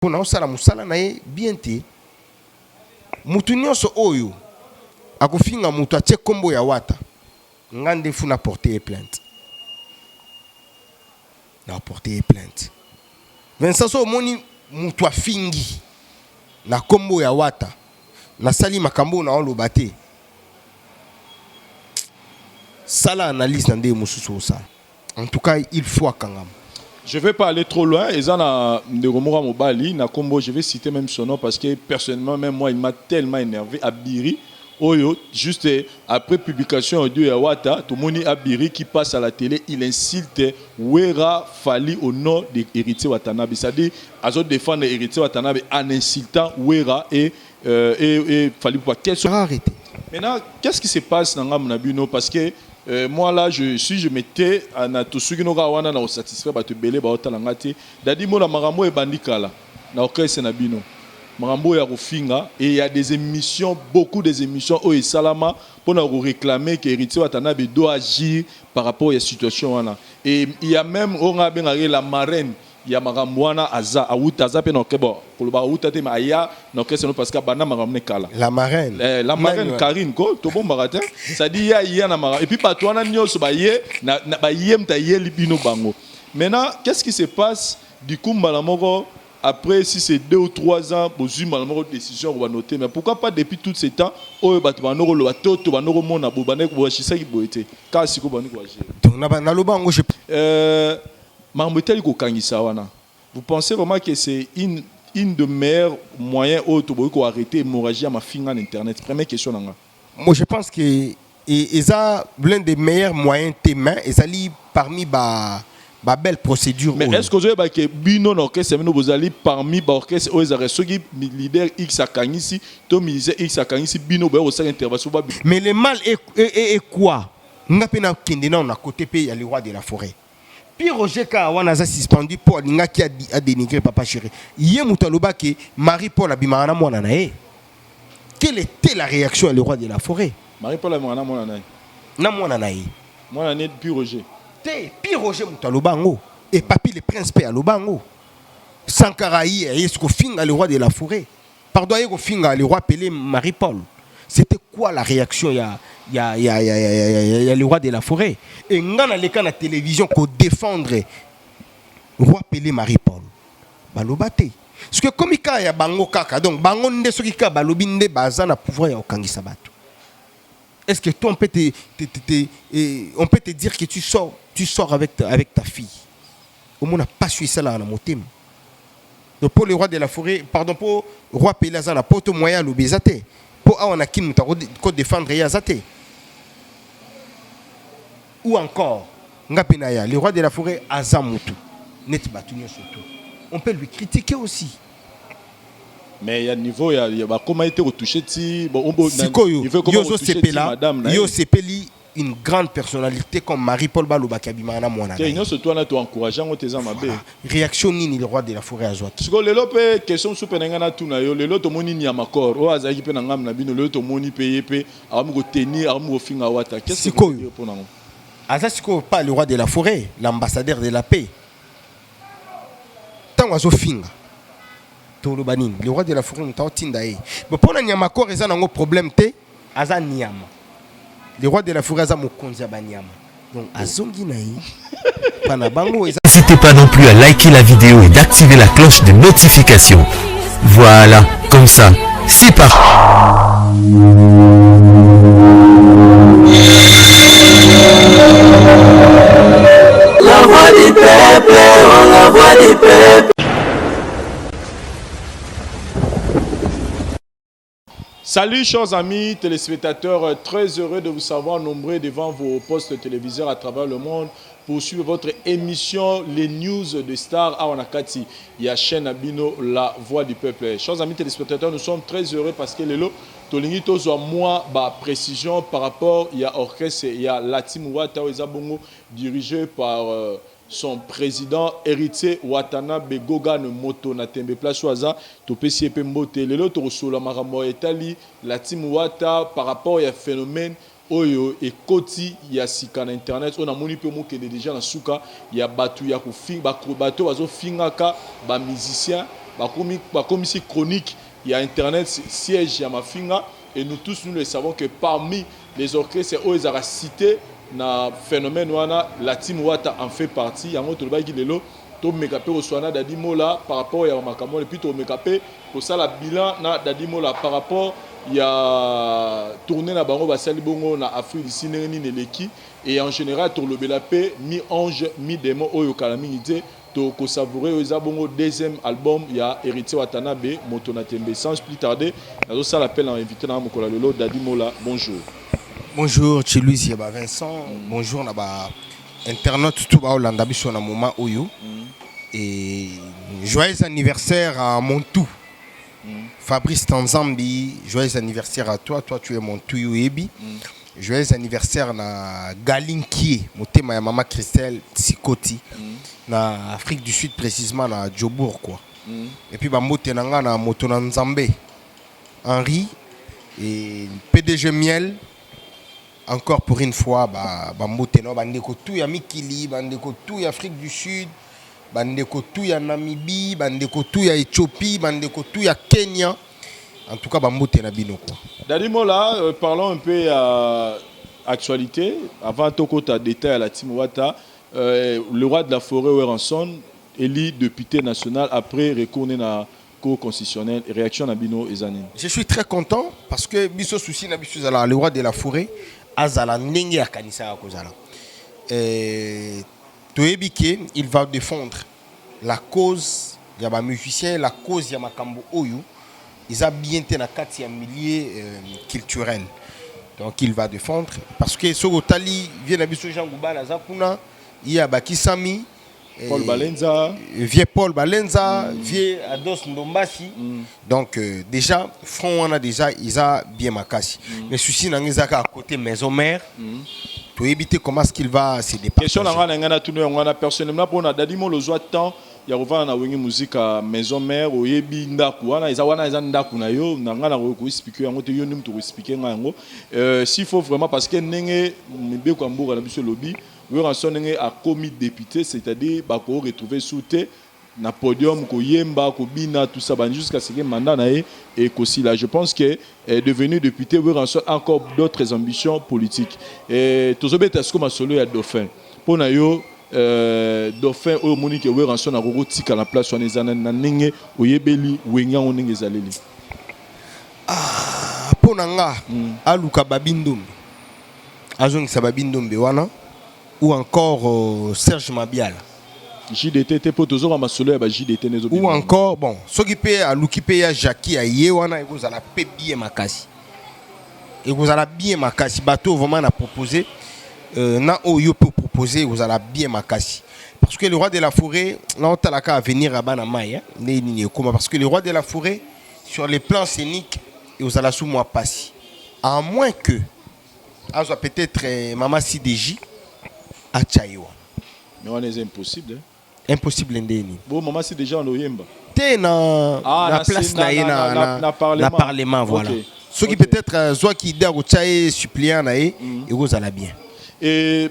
Pour nous, ça la musala na ye bien te. Mutu nyonso oyo akofinga mutu atie kombo ya wata. Ngande fu na porter plainte. Na porter plainte. Vincent so moni mutu afingi na kombo ya wata. Na sali makambo na olo bate. Sala analyse na nde mususu ça. En tout cas, il faut akangam. Je ne vais pas aller trop loin. Et ça, Ndegomora Mobali, je vais citer même son nom parce que personnellement, même moi, il m'a tellement énervé. Abiri, Oyo, juste après publication de Yawata, tout le monde Abiri qui passe à la télé, il insulte Wera Fali au nom de Héritier Watanabe. C'est-à-dire, à se défendre Héritier Watanabe en insultant Wera et Fali pour arrêter. Maintenant, qu'est-ce qui se passe dans Ngamnabino? Parce que moi là, je m'étais na tosuginora wana na satisfait ba te belé ba otalangati dadi mona marambo e bandikala na okese na bino marambo ya rufinga et il y a des émissions, beaucoup des émissions au salama pour nous réclamer que Héritier Watanabe doit agir par rapport à la situation wana. Et il y a même on a bien la marraine il y a maramwana aza awuta aza pe no kebo koloba awuta te ma aya no kese parce que bana maramne kala la marraine Karine ko to bon baratin ça dit ya na mara et puis pas toi na nyoso ba ye na ba yem ta ye libino bango. Maintenant qu'est-ce qui se passe du coup malamoko après si c'est 2 ou 3 ans bozu malamoko décision on va noter mais pourquoi pas depuis tout ce temps o bato banoko lo bato to banoko mona bo baneko bo shisa ki boete ka siko baniko agir donc na lo bango je vous pensez vraiment que c'est une de meilleurs moyens pour arrêter l'hémorragie à ma fin en internet? Première question. Moi je pense que ça l'un des meilleurs moyens témoins et ça lit parmi ba belle procédure. Mais est-ce que vous avez que bino orchestre vous allez parmi ba orchestre aux arrêts ceux qui leader X à Kanisi, to ministère X à Kanisi bino ba au intervention. Mais le mal est quoi? N'a pas na kindena on a côté pays il y a le roi de la forêt. Puis Roger Kawana a suspendu pour Ninga qui a dénigré Papa Chéri. Hier Moutaloba que Marie-Paul Abimana Moanae. Quelle était la réaction à le roi de la forêt? Marie-Paul Abimana Moanae. Na Moanae. Moanae puis Roger. Puis Roger Moutalobango. Et Papi le prince Pé Alobango. Sankaraï et Escofinga le roi de la forêt. Pardon, Escofinga le roi Pelé Marie-Paul. C'était quoi la réaction? Il y a le roi de la forêt. Et on a les cas de la télévision pour défendre le roi Pelé Marie-Paul. Balobate. Parce que comme il y a bango kaka, donc bango nde soki ka balobinde bazana pouvoir ya okangisa bato. Est-ce que toi on peut te dire que tu sors avec ta fille? Au moins on n'a pas su ça là en motem. Donc pour le roi de la forêt, pardon pour le roi Pelé azana poto moyen lobezate. Pour on a qui nous défendre Yazate. Ou encore, Ngapenaya, le roi de la forêt, Azamutu, Net Batunyo surtout. On peut lui critiquer aussi. Mais il y a un niveau, il y a comment il était retouché. Il veut Yozo Sepela, Yozo Sepeli, une grande personnalité comme Marie-Paul Balobakabimana Mwana. Surtout, on a encourageant tes amis. Réaction ni le roi de la forêt à Zoat. Parce que les lopes, question super n'engana tout na yo, les lots tomoni ni amakor, o azaki pe n'angam na bino, les lots tomoni payé pe, amu tenir, amu finga wata. Qu'est-ce que vous dire pour nous? Azasiko pas le roi de la forêt, l'ambassadeur de la paix. Tant oiseau finga. Tolobanin, le roi de la forêt nous t'a tindaé. Mais pour nous amakor, ils ont un problème té, azan niama. Le roi de la forêt a mon konza banyama. Donc azongi naï. N'hésitez pas non plus à liker la vidéo et d'activer la cloche de notification. Voilà, comme ça, c'est parti. La voix du peuple, la voix du peuple. Salut chers amis téléspectateurs, très heureux de vous savoir nombreux devant vos postes téléviseurs à travers le monde pour suivre votre émission Les News de Star à Wanakati. Il y a chaîne Abino, La Voix du Peuple. Chers amis téléspectateurs, nous sommes très heureux parce que les lots, Tolingi Tozo moi, précision par rapport, il y a orchestre, il y a Latim Ouata Bongo dirigé par son président Héritier Watanabe Goga Moto na tembe place waza to pesi pe mbote lelo to solo maramo etali la team Wata par rapport à phénomène oyo et koti ya sika na internet on a moni pe mo que déjà na suka ya batu ya ko finga ba bato bazo finga ka ba musicien comme ici chronique, il y a Internet, siège, il y a Mafinga, et nous tous, nous le savons que parmi les orchestres, c'est eux qui ont cité le phénomène, la team Wata en fait partie. Il y a un autre qui est là, to mekapé au soana Dadi Mola par rapport à Makamon, et puis to mekapé pour ça la bilan na Dadi Mola par rapport il y a tourné na bango basali bongo na Afrique du Sud ni leki et en général to lobelapé mi ange mi démon oyo kalamité to ko savourer aux bongo deuxième album il y a Héritier Watanabe Motona Tembe sans plus tarder nazo ça l'appel en invité na mokola lelo Dadi Mola bonjour. Bonjour Chiluisi Yaba Vincent, bonjour naba internaute tout ba Hollanda biso na moment oyo et joyeux anniversaire à mon tout. Fabrice Tanzambi, joyeux anniversaire à toi, toi tu es mon tout Yoebi. Joyeux anniversaire à Galinkie, motema ya maman Christelle Sikoti, na Afrique du Sud précisément na Djobour quoi. Et puis ba moté nanga na Motona Nzambe. Henri et PDG Miel encore pour une fois ba moté no bandeko tout ya Mikili, bandeko tout ya Afrique du Sud. Bandeko tout ya Namibie, bandeko tout ya Éthiopie, bandeko tout ya Kenya. En tout cas, bambote na bino quoi. Dadi Mola, parlons un peu à actualité. Avant Toko ta détail à la team Wata, le roi de la forêt Weranson élu député national après recours na cour constitutionnelle. Réaction na bino ezanine. Je suis très content parce que biso souci na biso zala le roi de la forêt azala ndenge ya kanisa ya kozala. Il va défendre la cause de la musicien, la cause de Makambo Oyu. Ils ont bien été dans un milieu culturel. Donc il va défendre. Parce que ce Otali vient d'habiter Jean Gouba, il y a Bakisami, Paul Balenza, vieux Paul Balenza, vieux Ados Ndombasi. Donc déjà, front on a déjà, ils ont bien Makasi. Mais souci n'a à côté maison mère. Pour éviter comment est-ce qu'il va se départager. Question on a personnellement pour Dadi Mola le temps il y a revan na wengi musique à maison mère oyebi ndaku wana eza ndaku na yo nanga na ko expliquer yango te yo nim to expliquer ngango s'il faut vraiment parce que ndenge mbe ko mboka na biso lobby we ranson ndenge a commis député c'est-à-dire ba ko retrouver sous na podium ko yemba ko bina tout ça jusqu'à ce que mandat na et aussi là je pense que est devenu député we ranson encore d'autres ambitions politiques et tozobeta ce comme solo ya dauphin pour na yo dauphin au monique we ranson na koko tika na place on ezana na ndenge oyebeli wenga on ndenge ezaleli pour nanga aluka babindombe azongisa babindombe wana ou encore Serge Mabiala JDT pour toujours ma solo ba JDT nezo ou encore bon ce qui peut aluki pe ya Jackie ya yewana ekozala pe bien makasi ekozala bien makasi bateau vraiment na proposé na oyo peut proposer ekozala bien makasi parce que le roi de la forêt là on t'a la qu'à venir à Banamaya parce que le roi de la forêt sur les plans scéniques ekozala sous moi passi à moins que azo peut-être Mama CDJ à Chaïwa mais on est impossible impossible ndeni bon Mama c'est déjà en oyemba te na place na parlement voilà ce qui peut-être soit qui der au Chaï suppléant na et ekozala bien et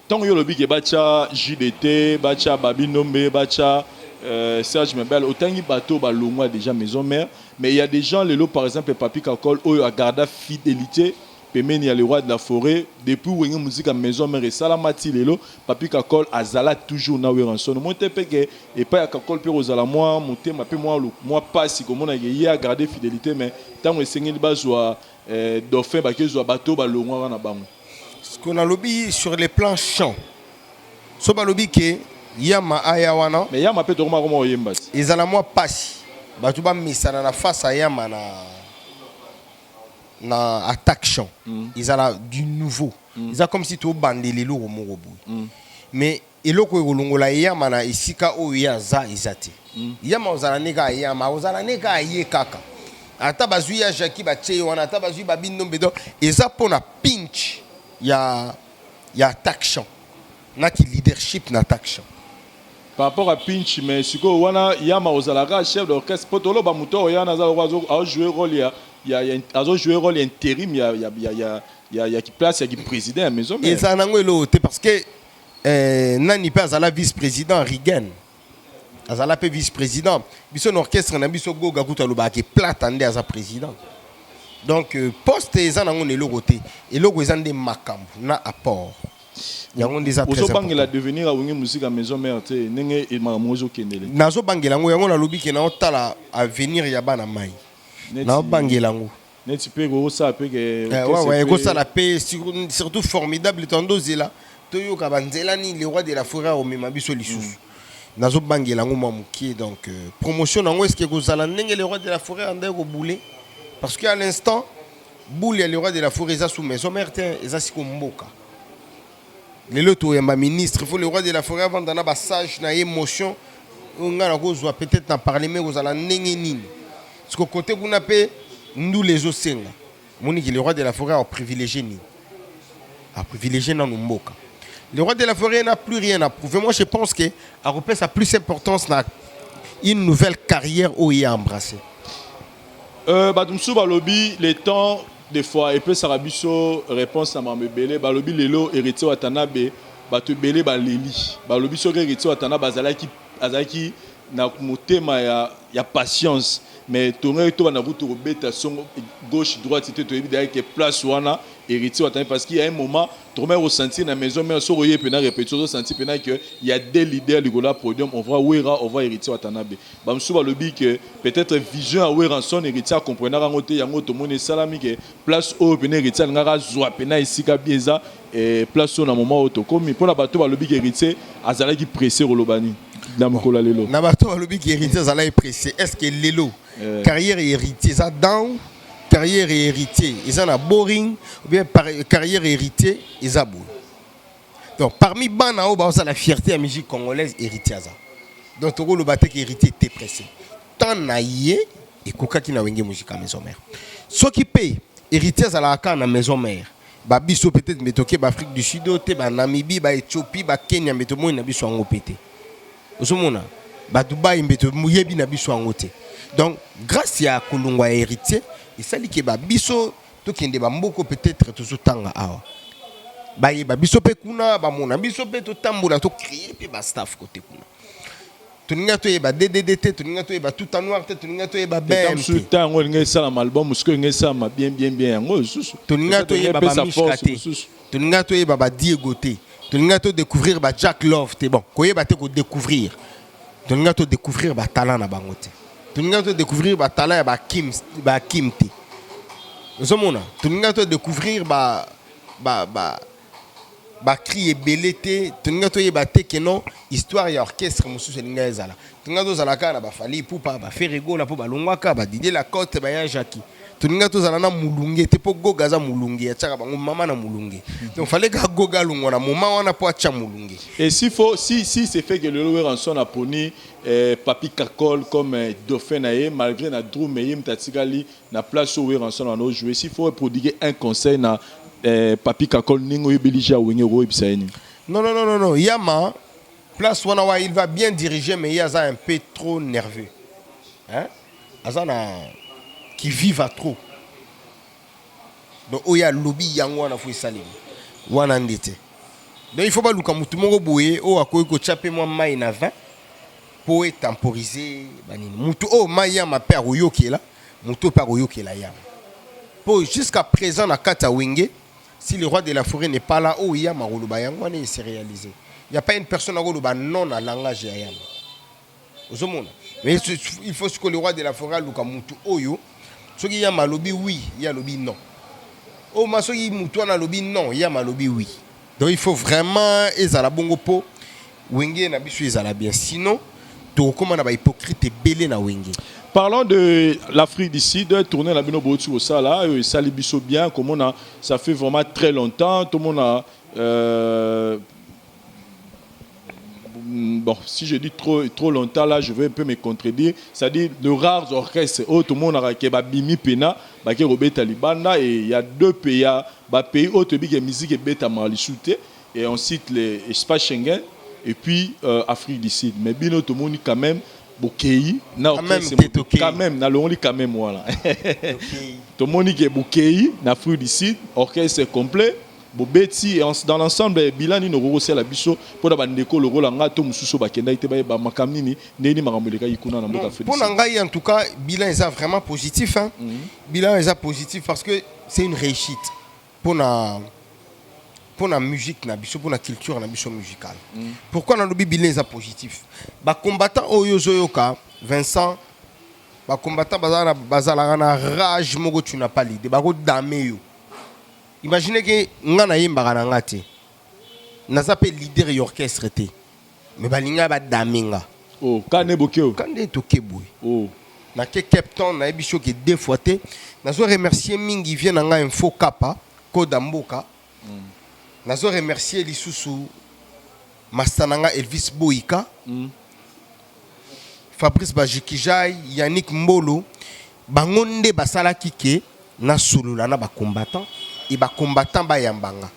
tant que le bacha JDT bacha Babinombe bacha Serge Mabel autant que bateau balongwa déjà maison mère mais il y a des gens les lots par exemple Papi Kakol oyo a gardé fidélité Pemeni y a le roi de la forêt depuis où une musique à maison mère et salamati lelo Papi Kakol azala toujours na weranson mon tepeke et pas Kakol pe rozala moi monter ma pe moi pas si comme on a ya garder fidélité mais tant que sengeli bazwa dauphin ba kezo bateau balongwa wana bango ce qu'on a lobby sur les plans chants. So ba lobby ke yama ayawana mais yama pe to koma oyemba. Ils ala moi passe. Ba tu ba misana na face à yama na attaque chant. Ils ala du nouveau. Ils a comme si tu bandelelo au morobu. Mais eloko elongola yama na isika o yaza izate. Yama ozala nega yama ozala nega ye kaka. Ata bazui ya Jackie ba tche wana ata bazui ba binombe do eza pona pinch. Il y a attaque na qui leadership na attaque par rapport à pinch mais siko wana yama ozalaka chef d'orchestre potolo ba muto yana za a jouer rôle il y a jouer rôle intérim il y a qui place il y a qui président à maison mais ça nango elo parce que nani pas à la vice-président Rigen azala pe vice-président biso na orchestre na biso goga kuta loba ke plate ande aza président donc poste eza nango na eloko te eloko eza nde makambo na apport yango nde eza très important ozobangela devenir awenge musique à maison mère te ndenge makambo ozokendele nazobangela yango yango nalobi ke naotala avenir ya bana mai naobangela yango neti pe kokosala pe ke ekosala pe surtout formidable tondozela toyoka banzela ni le roi de la forêt omema biso lisusu nazobangela yango mwa mokie donc promotion nango est-ce que ekozala ndenge le roi de la forêt ande koboule parce que à l'instant boule ya le roi de la forêt eza sous maison mère te eza siko mboka lelo toyamba ministre il faut le roi de la forêt avant dana basage na émotion nga na kozwa peut-être na parlement kozala ndenge nini parce que côté kuna pe nous les osenga moniki le roi de la forêt a privilégié ni a privilégié na mboka. Le roi de la forêt n'a plus rien à prouver. Moi, je pense que Aropé a plus d'importance dans une nouvelle carrière où il a embrassé. Batumsou Balobi, les temps, des fois, et puis Sarabiso, réponse à Mamebele, Balobi, Lelo, héritier Watanabe, Batu Bele, Baleli. Balobi, so héritier Watanabe, Azalaki, na motema ya patience. Mais tourner tout na route robeta son gauche droite c'était to évidemment que place wana héritier Watanabe parce qu'il y a un moment tourner ressentir na maison mais so royer pena répétition sentir pena que il y a des leaders du gola podium on va héritier Watanabe bamsou ba lobi que peut-être vision à wera son héritier comprendre rangote yango to mone salami que place au pena héritier ngara zwa pena isika bieza et place na moment auto comme pour la bateau ba lobi que héritier azala qui pressé rolobani na mokola lelo na bateau ba lobi que héritier azala pressé est-ce que lelo carrière et héritier ça down carrière et héritier ils en a boring ou bien carrière et héritier ils a beau donc parmi bana o ba la fierté à la musique congolaise héritier ça donc to le batek héritier était pressé tant naïe et koka ki na wenge musique à maison mère ce qui paye héritier ça la ka na maison mère ba biso peut-être metoke ba Afrique du Sud te ba Namibie ba Éthiopie ba Kenya meto mo na biso ngo pété osomona ba Dubaï meto muyebi na biso ngo te. Donc, grâce à Kolungwa héritier, il s'agit que Babiso, tout qui est mboko peut-être tout ce temps awa. Babiso pe kuna, mona biso pe tout tamboula, tout crier pe staff côté kuna. Tu n'as pas DDDT, tu n'as pas tout en noir, tu n'as pas BM. Tout le temps, on a ça album, parce que on a ça bien. Tu n'as pas Mishkate, tu n'as pas Diego T, tu n'as pas découvrir Jack Love, t'es bon. Koye ba te ko découvrir. Tu n'as pas découvrir talent na bangote. Tu n'as pas découvrir talent ba Kimte. Zomona, tu n'as pas découvrir cri et belleté, tu n'as pas que non histoire et orchestre musu selinga ezala. Tu n'as pas zalaka na ba fali poupa ba ferego la po ba longwaka ba Didier Lacoste ba ya Jackie. Tu n'as pas zalana mulunge te po goga za mulunge ya tsaka bango mama na mulunge. Donc fallait que goga lungwa na mama wana po acha mulunge. Et si c'est fait que le louer en son a poni Papi Kakol comme dauphin naé malgré na drum meyim tatikali na place où en son on a joué s'il faut prodiguer un conseil na Papi Kakol ningo yebelija wengero ibisaini. Non, Yama place wana il va bien diriger mais il y a un peu trop nerveux. Hein? Azana qui vivent à trop. Donc, il y a lobby yango wana fou salim. Wana ndete. Donc, il faut pas luka mutu moko boye o akoyi ko chaper moi mai na 20 pour temporiser banini. Mutu o mai ya ma père oyokela, mutu pa oyokela ya. Pour jusqu'à présent na kata wenge, si le roi de la forêt n'est pas là, oh ya ma roloba yango wana s'est réalisé. Il y a pas une personne à roloba non à langage ya yama. Ozomona. Mais il faut que le roi de la forêt luka mutu oyo. Ce qui y a malobi oui, il y a lobby non. Oh ma so yi mutu na lobby non, il y a malobi oui. Donc il faut vraiment ezala bongo po wenge na biso ezala bien. Sinon to comment na ba hypocrite belé na wenge. Parlons de l'Afrique du Sud, tourner la bino botu au sala, ça les biso bien comme on a ça fait vraiment très longtemps, tout le monde a bon, si je dis trop longtemps, là, je vais un peu me contredire. C'est-à-dire, de rares orchestres, tout le monde a Bimi Pena, Robert Talibanda, et il y a deux pays, pays où il y a musique et bêta Malisouté, et on cite les espaces Schengen, et puis Afrique du Sud. Mais bien, tout le monde, quand même, Bokei, quand même, voilà. Tout le monde qui est Bokei, Afrique du Sud, orchestre complet. bobeti dans l'ensemble bilan ni no c'est la biso pour ba ndeko le rôle nga to mususu ba kenda ite ba makamnini ndeni makambo leka ikuna na mboka Pour Nangaï, en tout cas, bilan est vraiment positif. Hein? Bilan est positif parce que c'est une réussite pour la musique, pour la culture musicale. Pourquoi dans le bilan est positif? Les combattants Oyozoyoka, Vincent, les combattants bazala rage mogo tu n'as pas l'idée. Bako dameyo. Imaginez que ngana yemba na ngate. Nazape leader orchestre té. Mais balinga ba damenga. Oh, kane bokeo. Kane tokeboy. Oh. Na ke Captain na ebiso ke deux fois té. Nazo remercier mingi vient na nga info kapa Kodamboka. Nazo remercier lisusu Mastananga Elvis Boika. Fabrice Bajikijai, Yannick Mbolo, bangonde basala kike na solo na ba combattant et ba combattant ba yambanga.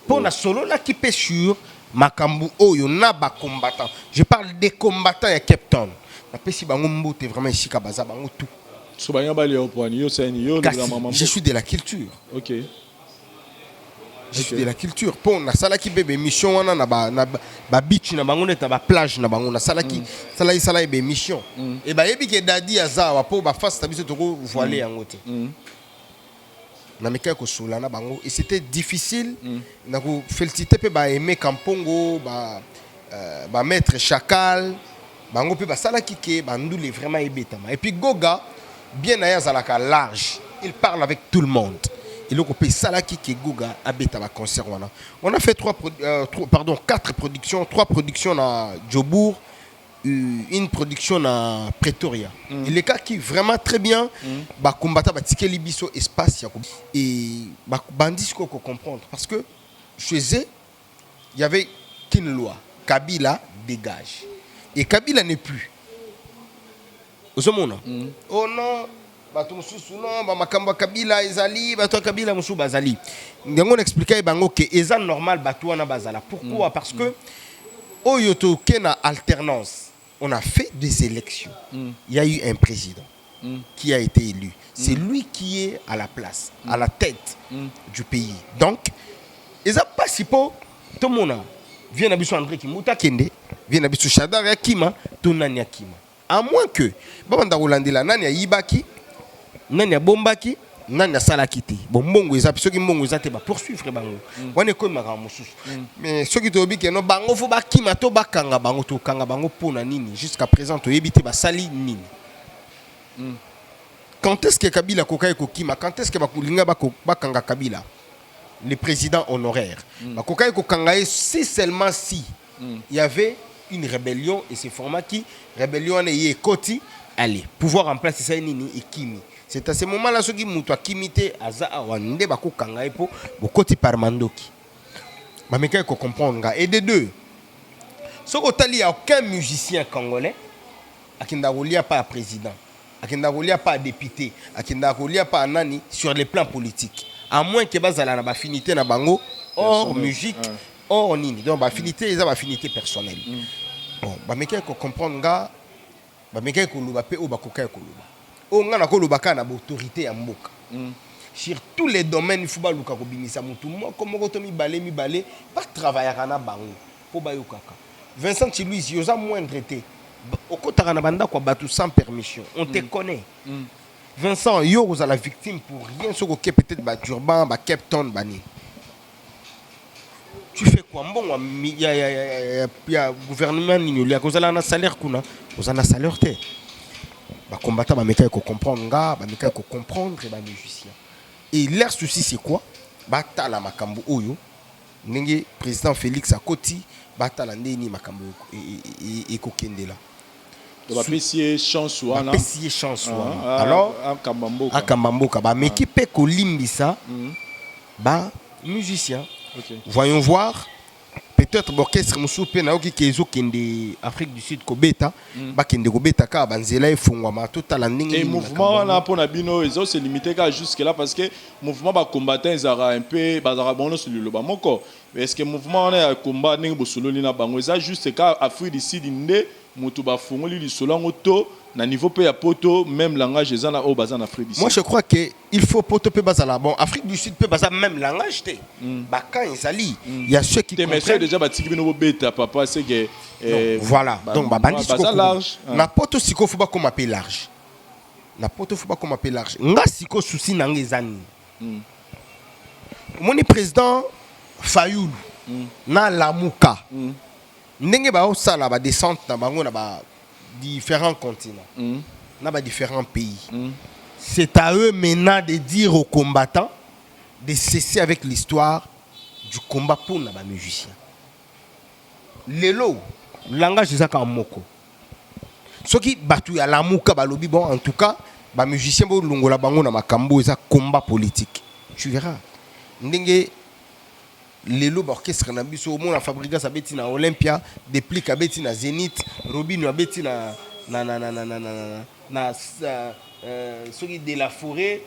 Pour la solo là qui peut sur makambu oyo na ba combattant. Je parle des combattants et Captain. Na pesi bango mbote vraiment ici ka baza bango tout. So ba yamba le opwani yo seni yo le maman. Je suis de la culture. OK. Je suis de la culture. Pour na sala ki bebe mission wana na ba beach na bango na ba plage na bango na sala ki sala be mission. Et ba yebi ke dadi azawa po ba face tabiso toko voiler yango te. Na meka ko sula na bango et c'était difficile na ko féliciter pe ba aimer Kampongo ba maître Chacal bango pe ba sala ki ke ba ndule vraiment ebetama. Et puis Goga bien aya zalaka large, il parle avec tout le monde. Et donc, on peut Salaki qui Goga habite à concert. On a fait 4 productions, 3 productions à Djobourg, une production à Pretoria. Et les cas qui vraiment très bien, bah combattre bah ticket libiso espace et bah bandis qu'on comprendre parce que chez eux il y avait qu'une loi, Kabila dégage et Kabila n'est plus. Au monde. Oh non. Bato mususu non ba makambo Kabila ezali bato Kabila musu bazali ndango expliquer bango que eza normal bato wana bazala pourquoi parce que oyoto kena alternance on a fait des élections il y a eu un président qui a été élu c'est lui qui est à la place à la tête du pays donc eza pas si po tout mona vient na biso André Kimuta Kende vient na biso Shadar Yakima tonani Yakima à moins que banda Rolandela nani ya Yibaki nani bombaki nani salaki te bon mbongo eza soki mbongo eza te ba poursuivre bango wana ko maka mususu mais soki to bi ke no bango fo bakima to bakanga bango to kanga bango pona nini jusqu'à présent to yebite ba sali nini quand est-ce que Kabila kokai ko kima quand est-ce que bakulinga bakanga Kabila le président honoraire bakokai ko kanga si seulement si il y avait une rébellion et c'est format qui rébellion est koti allez pouvoir en place ça nini et kimi. C'est à ce moment-là que mutu akimite aza awande bako kanga epo bokoti par mandoki. Ba meka ko comprendre et de deux. Ce qu'il y a aucun musicien congolais akinda rolia pas président, akinda rolia pas député, akinda rolia pas nani sur les plans politiques. À moins que bazala na ba affinité na bango hors musique, hors nini. Donc ba affinité eza ba affinité personnelle. Bon, ba meka ko comprendre ba meka ko luba pe o ba kokai ko luba. On a une autorité à Mboka. Sur tous les domaines, il faut pas luka kobimisa mutu mo comme kotomi balé mi balé pas travailler kana bango po ba yokaka. Vincent Chilouis yoza moindre té. Okotaka na banda kwa batu sans permission. On te connaît. Vincent yo vous la victime pour rien ce que peut-être ba turban ba Captain bani. Tu fais quoi bon il y a gouvernement ni a cause là na salaire kuna, vous en a salaire té. Les combattants vont comprendre, les comprendre les musiciens. Et leur souci c'est quoi? Batala makambo oyo, le président Félix Akoti, batala ndeni makambo et kokende là. Donc apprécier chance ou ana. Apprécier chance ou ana. Alors à Kambamboka, ba mekipe ko limbisa, ba musicien. Voyons voir. Peut-être l'orchestre Moussoupe Naoki Kezo Kende Afrique du Sud Kobeta, Bakende Kobeta Ka Banzela et Fongwama, tout à la ligne. Et mouvement là pour Nabino, ils ont se limité jusque là parce que mouvement ba combattant ils aura un peu bazara bono sur le bamoko. Est-ce que mouvement là combat ningi bosolo lina bango ça juste ka Afrique du Sud inde mutu ba fongoli li solango to na niveau pe ya poto même langage ezana au bazan Afrique du Sud. Moi je crois que il faut poto pe bazala bon Afrique du Sud pe bazala même langage té. Ba quand ils il y a ceux qui comprennent déjà ba tiki bino beta papa c'est que voilà donc ba bandi siko large na poto siko faut pas comme appeler large. Na poto faut pas comme appeler large. Nga siko souci na ngezani. Mon président Fayoulou na Lamuka. Ndenge ba osala ba descente na bango na ba différents continents, dans différents pays. C'est à eux maintenant de dire aux combattants de cesser avec l'histoire du combat pour les musiciens. Lelo, langage de Zaka Moko. Ce qui batu ya Lamuka balobi bon en tout cas, les musiciens bo longola bango na makambo eza combat politique. Tu verras. Ndenge lelo orchestre na biso au monde fabriquer sa beti na Olympia déplique a beti na Zénith Robin a beti na celui de la forêt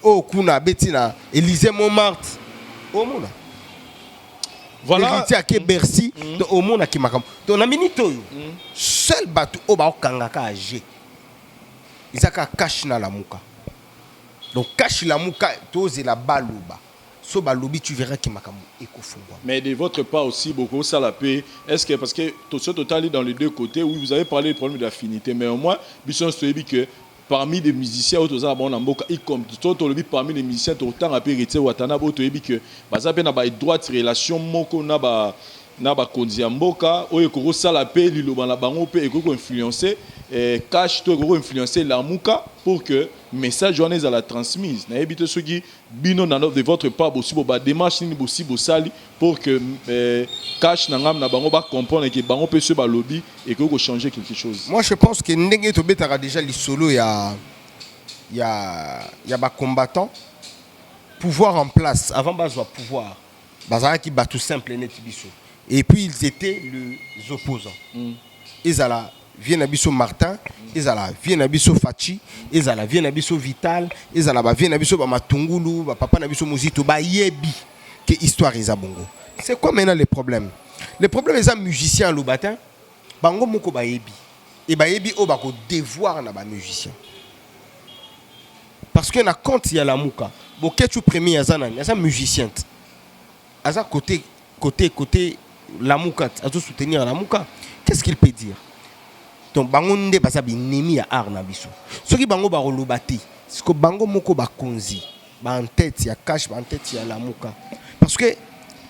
au kuna beti na Élysée Montmartre au monde voilà héritier à Bercy au monde qui makam to na minute seul batu o ba okangaka age izaka cash na Lamuka donc cash Lamuka toze la baluba. Tu verras qu'il m'a mais de votre part aussi, beaucoup ça la paix. Est-ce que, parce que tout ce total est dans les deux côtés, oui, vous avez parlé du problème d'affinité, mais au moins, Bisson se dit que parmi les musiciens, parmi les musiciens, autant à Périté, Watana, que Bazape n'a pas de droite relation, Moko n'a pas Kondiamboka, ou Ekoro Salapé, Liloban la Bango, et Ekoro influencer, cache tout Ekoro influencer la Mouka pour que le message journée à la transmise. N'habitez ce qui, bino de votre part, aussi, démarche ni aussi sali pour que cache n'angam na Bango va comprendre que Bango peut se lobby et que changer quelque chose. Moi, je pense que Ndenge Tobetara déjà les solos, il y a des combattants, pouvoir en place, avant de pouvoir, Bazara qui bat tout simple net biso. Et puis ils étaient les opposants. Ils allaient viennent abisso Martin, ils allaient viennent abisso Fachi, ils allaient viennent abisso Vital, ils allaient viennent abisso Matungulu, papa nabisso Muzito, ba yebi que histoire is bongo. C'est quoi maintenant les problèmes? Les problèmes les musiciens à Lobatin, bango moko ba yebi. Et ba yebi o ba ko devoir na ba musicien. Parce que na compte il y a la muka. Bo ketu premier azana, il y a musicien. Aza côté la mouka, à soutenir la mouka, qu'est-ce qu'il peut dire? Donc, bango nde basa binemi ya art na biso. Ce qui bango ba rolobati, c'est que bango moko ba konzi, ba en tête ya cash, ba en tête ya la mouka. Parce que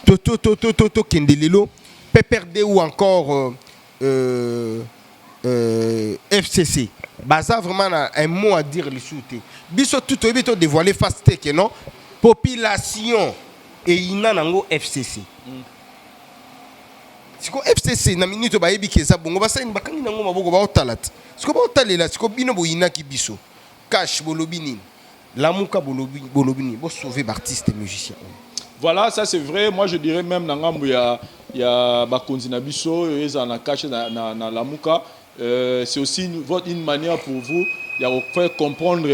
toto kendelelo peut perdre ou encore FCC. Baza vraiment un mot à dire le souté. Biso tout bito dévoiler face que non population et ina nango FCC. Siko FCC na minute ba yebi keza bongo basa ni bakangi nango maboko ba otalat. Siko ba otalela siko bino boyina ki biso. Cash bolobini. Lamuka bolobini bo sauver artistes et musiciens. Voilà, ça c'est vrai. Moi je dirais même dans ngambo ya bakonzi na biso eza na cash na Lamuka. C'est aussi une manière pour vous de faire comprendre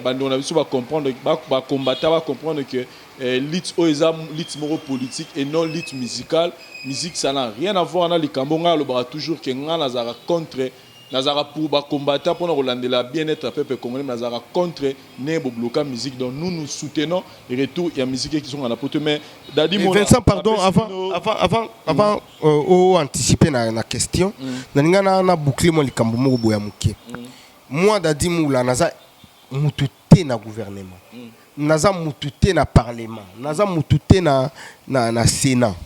bando na biso ba comprendre ba combattre ba comprendre que lit moro politique et non lit musical. Musique ça n'a rien à voir avec les Kambonga, le bara toujours que nga nazara contre nazara pour ba combattre pour Rolande la bien-être peuple congolais nazara contre ne bloquer musique. Donc nous soutenons les retours il y a musique qui sont en la pote mais Dadi Vincent pardon avant anticiper na question na na boucler moi les Kambo moko boya muke. Moi Dadi Moula naza mututé na gouvernement. Naza mututé na parlement, naza mututé na sénat.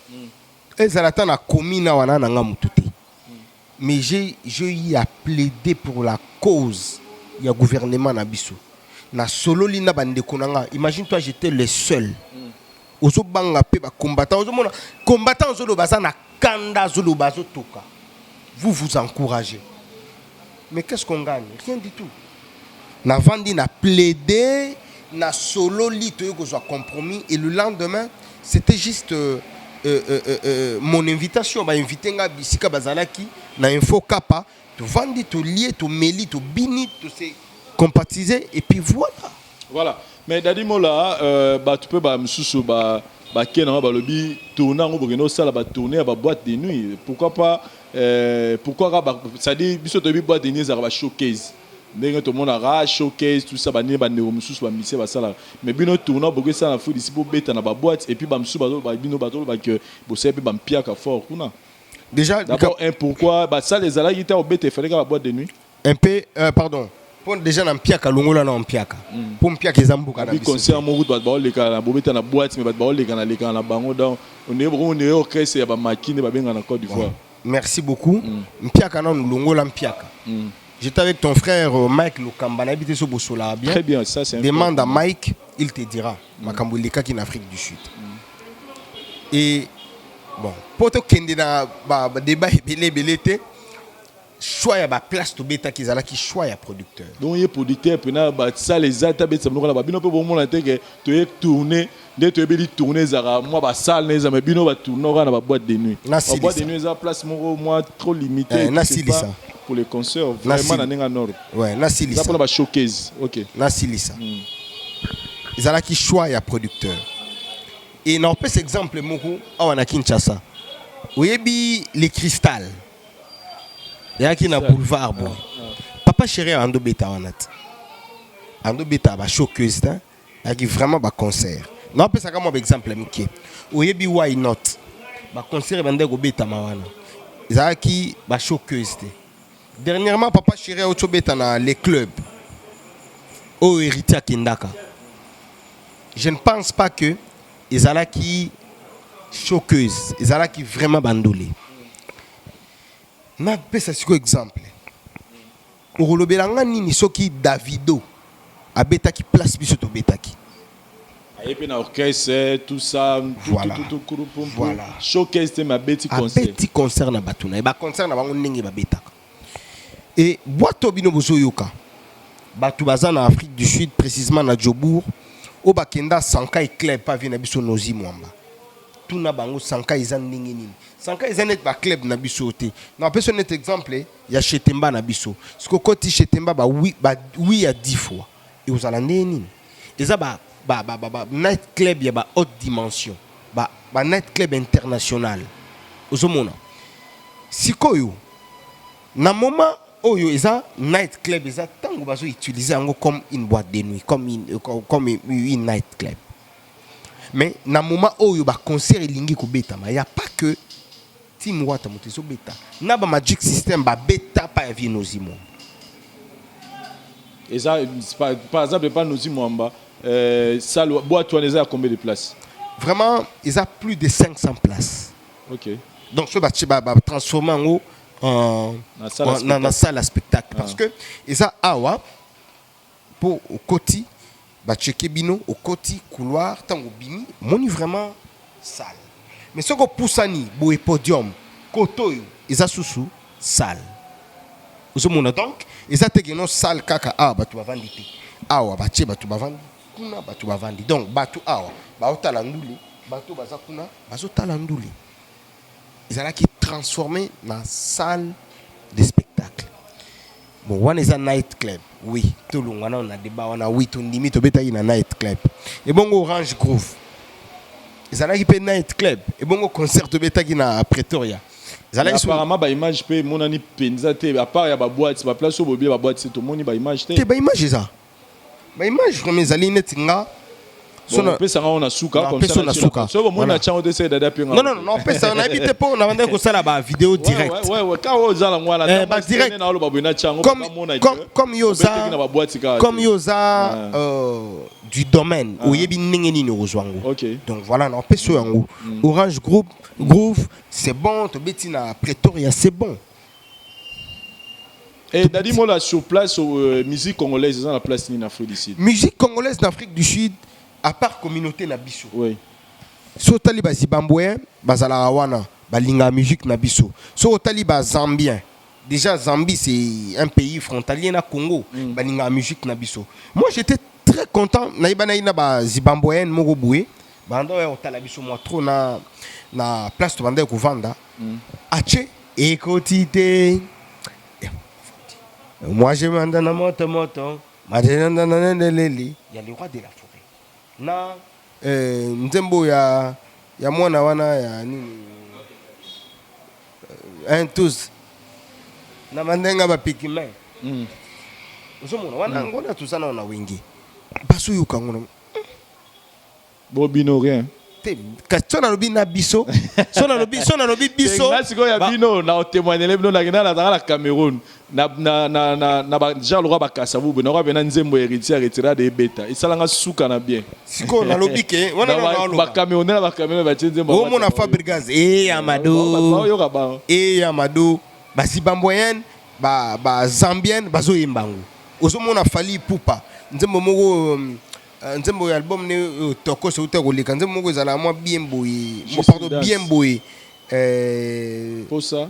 Et ça l'attend na commune wana na mututé. Mais j'ai eu à plaider pour la cause du gouvernement na biso. Na solo lina bande konanga. Imagine-toi j'étais le seul. Ozo banga pe ba combattant, ozo mona combattant ozo lobaza na kanda ozo lobazo toka. Vous encouragez. Mais qu'est-ce qu'on gagne? Rien du tout. Na vandi na plaider na solo li to yoko zo compromis et le lendemain c'était juste mon invitation ba inviter nga bisika bazalaki na info kapa to vandi to lier to meli to bini to se compatiser et puis voilà mais Dadi Mola tu peux ba msusu ba kena ba lobi tourner ngo bokeno sala ba tourner ba boîte de nuit pourquoi pas pourquoi ça dit biso to bi boîte de nuit ça va showcase ndenge tout le monde a showcase tout ça bani ba néo mususu ba mise ba sala mais bino tourna beaucoup ça na foot ici pour beta na ba boîte et puis ba mususu ba bino ba to ba que bosse pe ba mpiaka fort kuna déjà d'abord un pourquoi ba ça les ala qui étaient au beta fallait que la boîte de nuit un peu pardon pour déjà na mpiaka longola na mpiaka pour mpiaka ezambuka na biso concert mo route ba le kana bobeta na boîte mais ba le kana na bango donc on est au orchestre ya ba makine ba benga na Côte d'Ivoire. Merci beaucoup. Mpiaka na longola mpiaka. J'étais avec ton frère Mike Lokamba, on habité sur Bossola bien. Très bien, ça c'est demande à Mike, il te dira. Makambo leka qui en Afrique du Sud. Et bon, pour te kende na ba débat belé choix ya ba place to beta qui zala qui choix ya producteur. Donc il producteur puis na ba ça les ata beta bino ba bino pe bon mon te que tu tourner de te beli tourner zara moi ba salle les mais bino ba tourner na ba boîte de nuit. La boîte de nuit za place moi trop limité. Pour les concerts vraiment na nenga nord. Ouais, na silisa. Ça pour ba showcase. OK. Na silisa. Zala qui choix ya producteur. Et non pas exemple moko awana Kinshasa. Oyebi les cristal. Il y a qui na boulevard bon. Papa chéri ando beta wanat. Ando beta ba showcase ta. Il y a qui vraiment ba concert. Non pas ça comme exemple miki. Oyebi why not. Ba concert bande go beta mawana. Il y a qui ba showcase te. Dernièrement papa chéri a auto beta na les clubs. Au héritier Kindaka. Je ne pense pas que ils allaient qui choqueuse, ils allaient qui vraiment bandolé. Na pesa siko exemple. Orolobelanga nini soki Davido a beta qui place biso to beta qui. Et puis na orchestre tout ça tout voilà. Showcase te ma beti concert. Beti concert na batuna. E ba concert na bango ndenge ba beta. Et boato bino bozo yoka. Batu baza na Afrique du Sud précisément na Djobour. O bakenda Sankai club pa vi na biso nozi mwamba. Tuna bango Sankai izan ndenge nini. Sankai izan net ba club na biso te. Na peso net exemple ya Chetemba na biso. Siko koti Chetemba ba oui à 10 fois. Et aux alandé nini. Eza ba night club ya ba haute dimension. Ba night club international. Ozomona. Sikoyo na moment oyo eza night club eza tango bazo utiliser yango comme une boîte de nuit comme une night club. Mais na moment oyo ba concert elingi ko beta ma y a pas que Team Wata moteso beta. Na ba Magic System ba beta pa vi nozimo. Et ça par exemple pas nozimo amba ça boîte toi les a combien de places? Vraiment, ils a plus de 500 places. OK. Donc ce ba transformer en haut dans la salle à spectacle parce que ils a awa pour au côté ba checker bino au côté couloir tango bini moni vraiment salle mais ce qu'on poussani boé podium kotoyo ils a sous salle vous mona donc ils a tegeno salle kaka batu bavandi te awa ba che batu bavandi kuna batu bavandi donc batu awa ba otala nduli batu baza kuna bazo tala nduli. Ils allaient qui transformer la salle de spectacle. Bon, on est un night club. Oui, tout le monde on a débat, on a oui, tout limite, on est un night club. Et bon, Orange Groove. Ils allaient qui payer night club. Et bon, concert de bêta qui na Pretoria. Apparemment, bah image paye mon ani penzate. À part il y a ba boîte, ba place au bobi, ba boîte c'est tout le monde ba image te. Ba image ça. Ba image comme les alliés net nga. On peut ça on a souka comme ça on a souka. So bon on a changé de ça d'aller puis non on peut ça on habite pas on a vendu que ça là bas vidéo direct. Ouais quand on za la moi là bah direct na lo ba bina chango comme yoza du domaine où yebi ndenge nini ozwango. Donc voilà on peut ça yango Orange Groove c'est bon to beti na Pretoria c'est bon. Et Dadi Mola sur place musique congolaise dans la place ni en Afrique du Sud. Musique congolaise d'Afrique du Sud à part communauté na biso. Oui. So tali ba Zimbabwe, bazala wana, balinga musique na biso. So tali ba Zambien. Déjà Zambie c'est un pays frontalier na Congo, balinga musique na biso. Moi j'étais très content na ibana ba Zimbabwean moko boué. Bando ya otala biso moi trop na place to bande ko vanda. Ache ekotite. Moi je manda na moto. Madena na leli, il y a le roi de la forêt. Na nzembo ya mwana wana ya nini un tous na mandenga ba pikime osomona wana ngona tusana na wingi baso yuka ngona Bobino rien. Sona lobi na biso sona lobi biso Nga siko ya bino na témoigner bino na gina la Cameroun na ba Jean Leroy bakasa bu na ba nzembo héritier retira de beta isalanga suka na bien siko na lobi ke wana na ba Cameroun ba nzembo o mona Fabregas Amadou Amadou ba Zimbabwean ba Zambien bazo yembango ozo mona Fally Ipupa nzembo moko nzembo album ne toko se uta koleka nzembo moko ezala moi bien boy pardon bien boy posa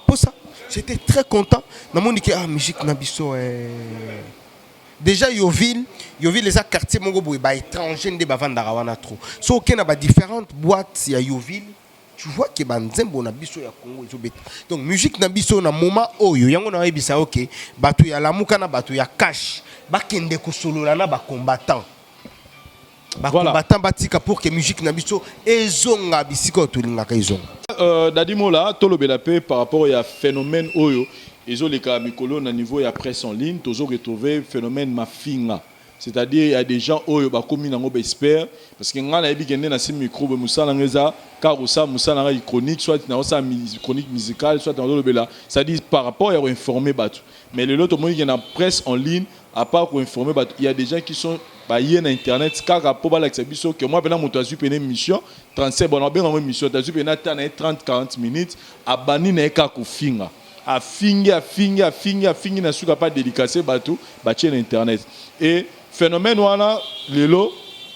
posa j'étais très content na moni que musique na biso déjà Yoville les quartier moko boy ba étranger nde bavandaka wana trop so okena ba différentes boîtes ya Yoville tu vois que banzembo na biso ya Congo ezobeta donc musique na biso na moment oyo yango na yebisa OK bato ya lamuka na bato ya cash bakende ko solola na ba combattant batika pour que musique na biso ezonga bisiko tolingaka ezonga Dadi Mola tolobela pe par rapport ya phénomène oyo ezoleka mikolo na niveau ya presse en ligne tozo retrouver phénomène mafinga. C'est-à-dire il y a des gens oyo ba komi nango ba expert parce que ngana yebi kende na sim micro be musala ngeza car ça musala nga chronique soit na ça chronique musicale soit dans le bela c'est-à-dire par rapport à informer batu mais le lot monde qui na presse en ligne à part pour informer batu il y a des gens qui sont ba yé na internet car rapport ba l'accès biso que moi bena moto azu pene émission 37 bon ben en émission azu pene 30 40 minutes abani na ka ko finga a fingi na suka pas dédicacé batu ba tien internet et phénomène wana lelo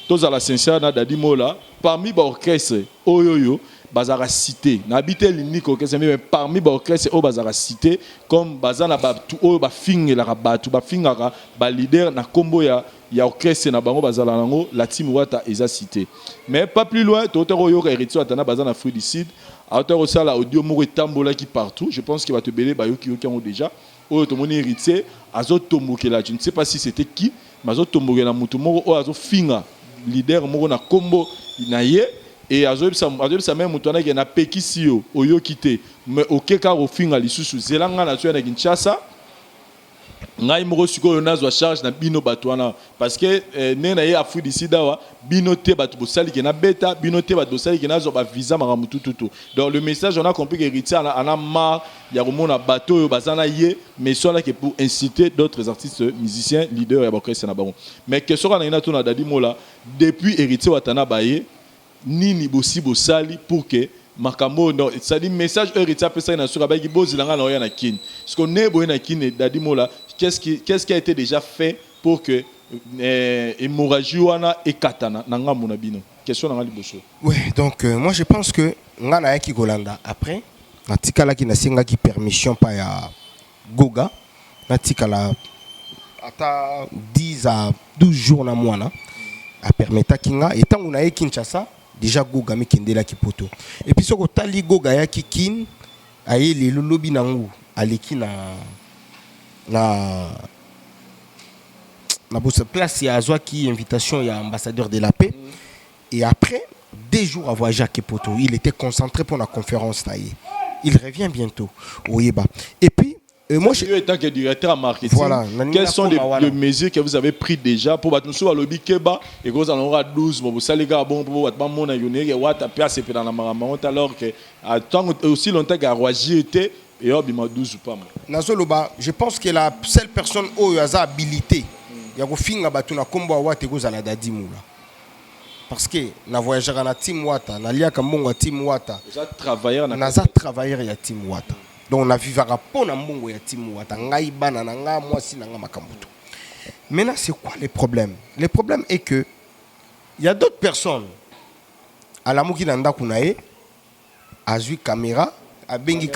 tozala sincère na Dadi Mola parmi ba orchestre oyoyo bazara cité na habité l'unique orchestre mais parmi ba orchestre o bazara cité comme bazana ba tout o ba fingela ka batu ba fingaka ba leader na kombo ya orchestre na bango bazala nango la team wata eza cité mais pas plus loin totero yo héritier atana bazana fruit du sud auteur aussi la audio moko tambola qui partout je pense qu'il va te belé ba yo qui ont déjà oyo to moni héritier azo tombokela je ne sais pas si c'était qui mazo tombokela mutu moko o azo finga leader moko na kombo na ye et azo bisa même mutu na ke na pekisio oyo kité mais okeka ro finga lisusu zelanga na tyo na Kinshasa ngai moko sikoyo nazo charge na bino batwana parce que nena ye Afrique du Sud wa bino te batu bosali ke na beta bino te batu bosali ke nazo ba visa maramu tututu donc le message on a compris que héritier ana marre ya komona bato bazana ye mais soit que pour inciter d'autres artistes musiciens leaders ya bakose na bango mais que sera na to na Dadi Mola depuis héritier watana baye nini bosi bosali pour que makambo non ça dit message héritier pesa na suka ba ki bozilanga na oya na kin ce qu'on est boye na kin Dadi Mola qu'est-ce qui a été déjà fait pour que hémorragie wana ekatana na ngambo na bino question na ngali boso ouais donc moi je pense que ngana yaki kolanda après natikala ki nasinga ki permission pa ya Goga natikala ata 10 à 12 jours na mwana a permettre kinga et tangu na Kinshasa déjà Goga mikendela ki poto et puis soko tali Goga ya kikin aye le lobi nangu aleki na bosse place ya azwa ki invitation ya ambassadeur de la paix et après 2 jours à voyager à Kepoto il était concentré pour la conférence taillée. Il revient bientôt au Yeba. Et puis, moi, je en tant que directeur en marketing, voilà, quelles sont les mesures que vous avez prises déjà pour battre nous lobby Keba et que vous en aurez 12 pour ça les gars bon pour battre mon ayone et what place et dans la marama alors que tant aussi longtemps qu'à Roger était et hop il m'a 12 ou pas. Nazoloba, je pense que la seule personne où il a habilité, il y a finga batu na kombo wa te goza la Dadi Mola. Parce que na voyageur na team wata na lia kambongo team wata naza travailleur ya team wata donc na vivara po na mbongo ya team wata ngai bana na nga mwasi na nga makambuto. Maintenant c'est quoi le problème est que il y a d'autres personnes à la muki nanda kunae azui caméra abengi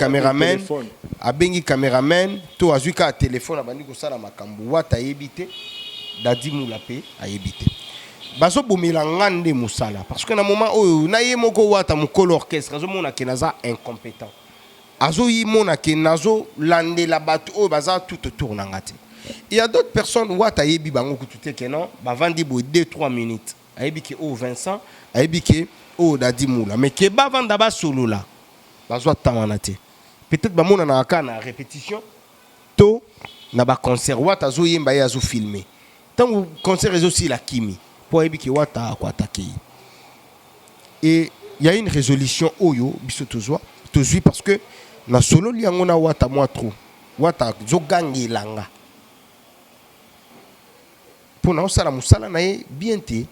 caméraman to azui ka téléphone abandi ko sala makambu wata yebite Dadi Mola pe ayebite bazo bomela ngande musala parce que na moment oyo na ye moko wata mukolo orchestre azo mona ke naza incompétent azo yi mona ke nazo lande la bato oyo baza tout autour na ngate. Il y a d'autres personnes wata yebi bango kutute ke non ba vandi bo 2-3 minutes ayebi ke o Vincent ayebi ke oh dadi moula mais ke ba vanda ba solo là bazwa tamana te peut-être ba mona na ka na répétition to na ba concert wata zo yemba ya zo filmer tant concert est aussi la kimi pour ebi ki wata ko attaquer et il y a une résolution oyo biso tozwa parce que na solo liango na wata moi trop wata zo gangi langa pour na osala musala na ye bien te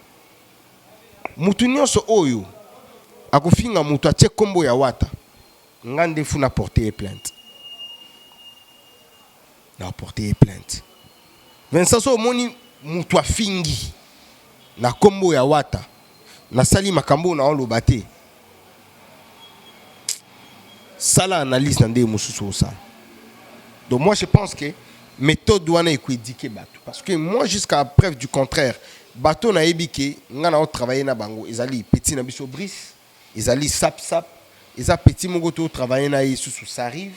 mutu nyonso oyo akofinga mutu atie kombo ya wata ngande fu na porter plainte Vincent so moni mutu afingi na kombo ya wata na sali makambo na oloba te sala analyse na nde mususu osala. Donc moi je pense que méthode wana éduquer bateau parce que moi jusqu'à preuve du contraire bateau na ebike ngana o travailler na bango ezali petit na biso bris ezali sap eza petit mongoto travailler na yesusu ça arrive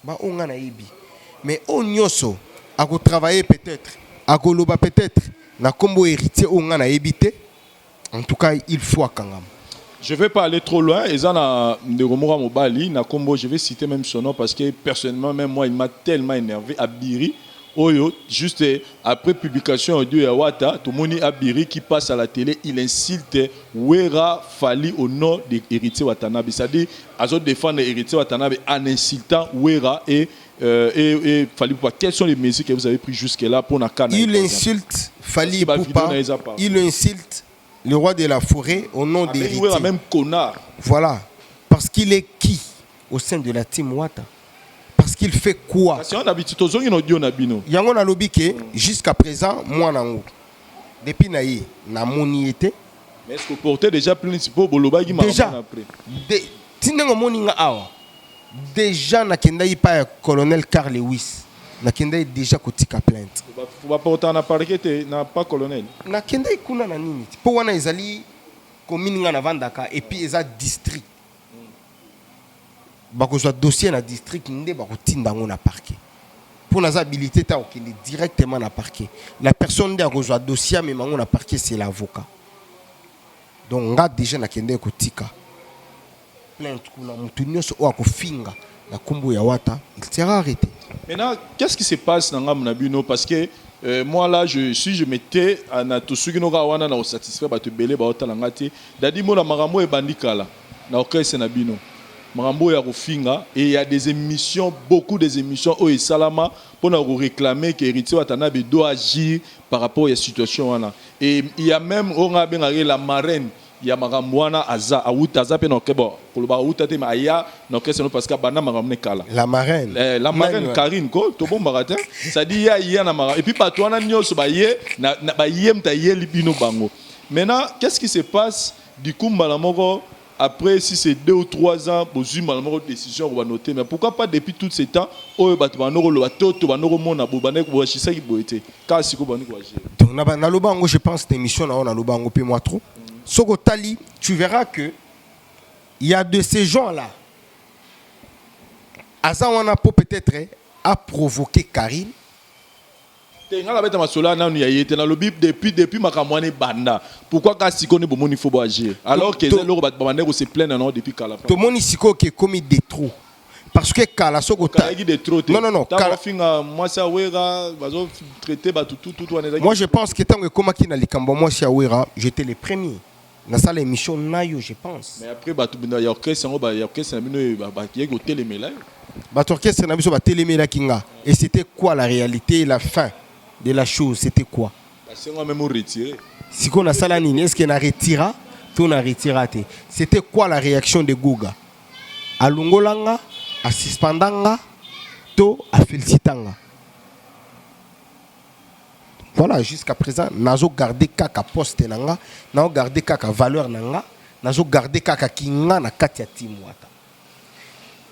ba on ngana ebi mais on nyoso a ko travailler peut-être a ko loba peut-être na kombo héritier on ngana ebité en tout cas il faut akangam. Je ne vais pas aller trop loin. Et ça, de Romora Mobali, na Combo, je vais citer même son nom parce que personnellement, même moi, il m'a tellement énervé. Abiri, Oyo, juste après publication audio à Wata, tout le monde Abiri qui passe à la télé, il insulte Wera Fali au nom de héritier Watanabe. C'est-à-dire, à autres défendre héritier Watanabe en insultant Wera et Fali Poupa. Quelles sont les mesures que vous avez prises jusque-là pour Nakana? Il insulte Fali Poupa, il insulte le roi de la forêt au nom d'héritier. Même connard. Voilà. Parce qu'il est qui au sein de la team Wata? Parce qu'il fait quoi? Yango na lobi ke jusqu'à présent moi nango. Depuis naïe na moni était. Mais est-ce que porter déjà plainte pour boloba qui m'a après? Tinengo moni nga awa. Déjà na kendai pa colonel Carl Lewis. Na kendai déjà kotika plainte. Faut pas porter na parquet na pas colonel. Na kendai kuna na nini? Po wana ezali commune nga na Vandaka et puis eza district. Bakozwa dossier na district nde bakotinda ngo na parquet. Pour nas habilité ta okende directement na parquet. La personne de akozwa dossier mais mango na parquet c'est l'avocat. Donc nga déjà na kendai kotika plainte kuna mutu nyonso o akofinga la kombo ya Wata, il sera arrêté. Maintenant, qu'est-ce qui se passe dans Ngamnabino? Parce que moi là, si je mettais à Natosugino Gawana na satisfait ba te belé ba otalangati, dadi mo na marambo e bandikala na okese na bino. Marambo ya kofinga et il y a des émissions, beaucoup des émissions au Salama pour nous réclamer que héritier Watanabe doit agir par rapport à la situation là. Et il y a même on a bien la marraine. Il y a Maramwana Aza, Aza pe nokebo, pour le Aouta te Maya, nokese no parce que bana Maramne kala. La marraine. La marraine Karine ko, to bon baratin. Ça dit il y a na mara. Et puis patouana nyos ba yé, na ba yé mta yé libino bango. Maintenant, qu'est-ce qui se passe du coup malamoko après si c'est 2 ou 3 ans pour une malamoko décision on va noter mais pourquoi pas depuis tout ce temps o ba to banoko lo to banoko mona bo banek bo chisa ki boité. Ka siko baniko agir. Donc na lobango je pense cette émission là on a lobango pe moi trop. Sogotali, tu verras que il y a de ces gens-là. Azawana peut-être a provoqué Karine. Depuis Makamwane Banda. Pourquoi Kassikone Bomoni faut agir? Alors que les gens se plaignent depuis Kala. Tout le monde ici qui est commis des trous. Parce que Kala Sogotali. Non. Moi je pense que tant que Komaki na likambo moi Siawera, j'étais le premier. Dans ça l'émission Nayo je pense. Mais après il y a orchestre na biso ba télémela kinga. Et c'était quoi la réalité et la fin de la chose? C'était quoi? C'est même retiré. Si qu'on a ça nini, est-ce qu'on a retiré? Tout on a retiré. C'était quoi la réaction de Gouga? A Lungolanga, a Sispandanga, to a Felicitanga. Voilà, jusqu'à présent, nazo gardé kaka poste nanga, nazo gardé kaka valeur nanga, nazo gardé kaka kinga na katia team Wata.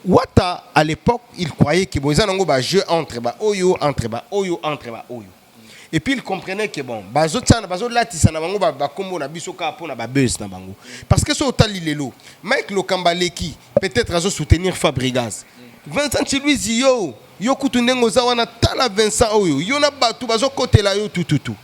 Wata à l'époque, il croyait que bon, ils ba jeu entre ba oyo entre ba oyo. Et puis il comprenait que bon, bazo latisa na bango ba kombo na biso ka pona ba buzz na bango. Parce que so tali lelo, Mike Lokambaleki peut-être azo soutenir Fabregas. Vincent Chiluizi yo kutundengo za wana tala Vincent oyo yo na batu bazo kotela yo tout.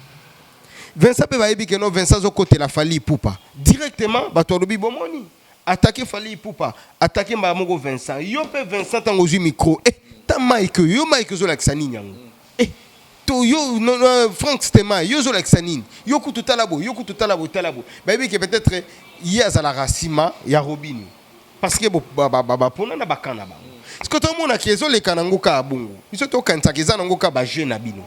Vincent peut bayebi que non Vincent zo côté la Fally Ipupa directement bato lobi bomoni attaquer Fally Ipupa attaquer Mamongo Vincent yo pe Vincent tango zu micro ta Mike yo Mike zo laksani nyango to yo non Frank Stema yo zo laksani yo kutu talabo bayebi que peut-être hier à la Racima ya Robin parce que pona na bakana ba parce que tout le monde a kezo le kanango ka bungu biso to kanta keza nango ka ba jeune na bino.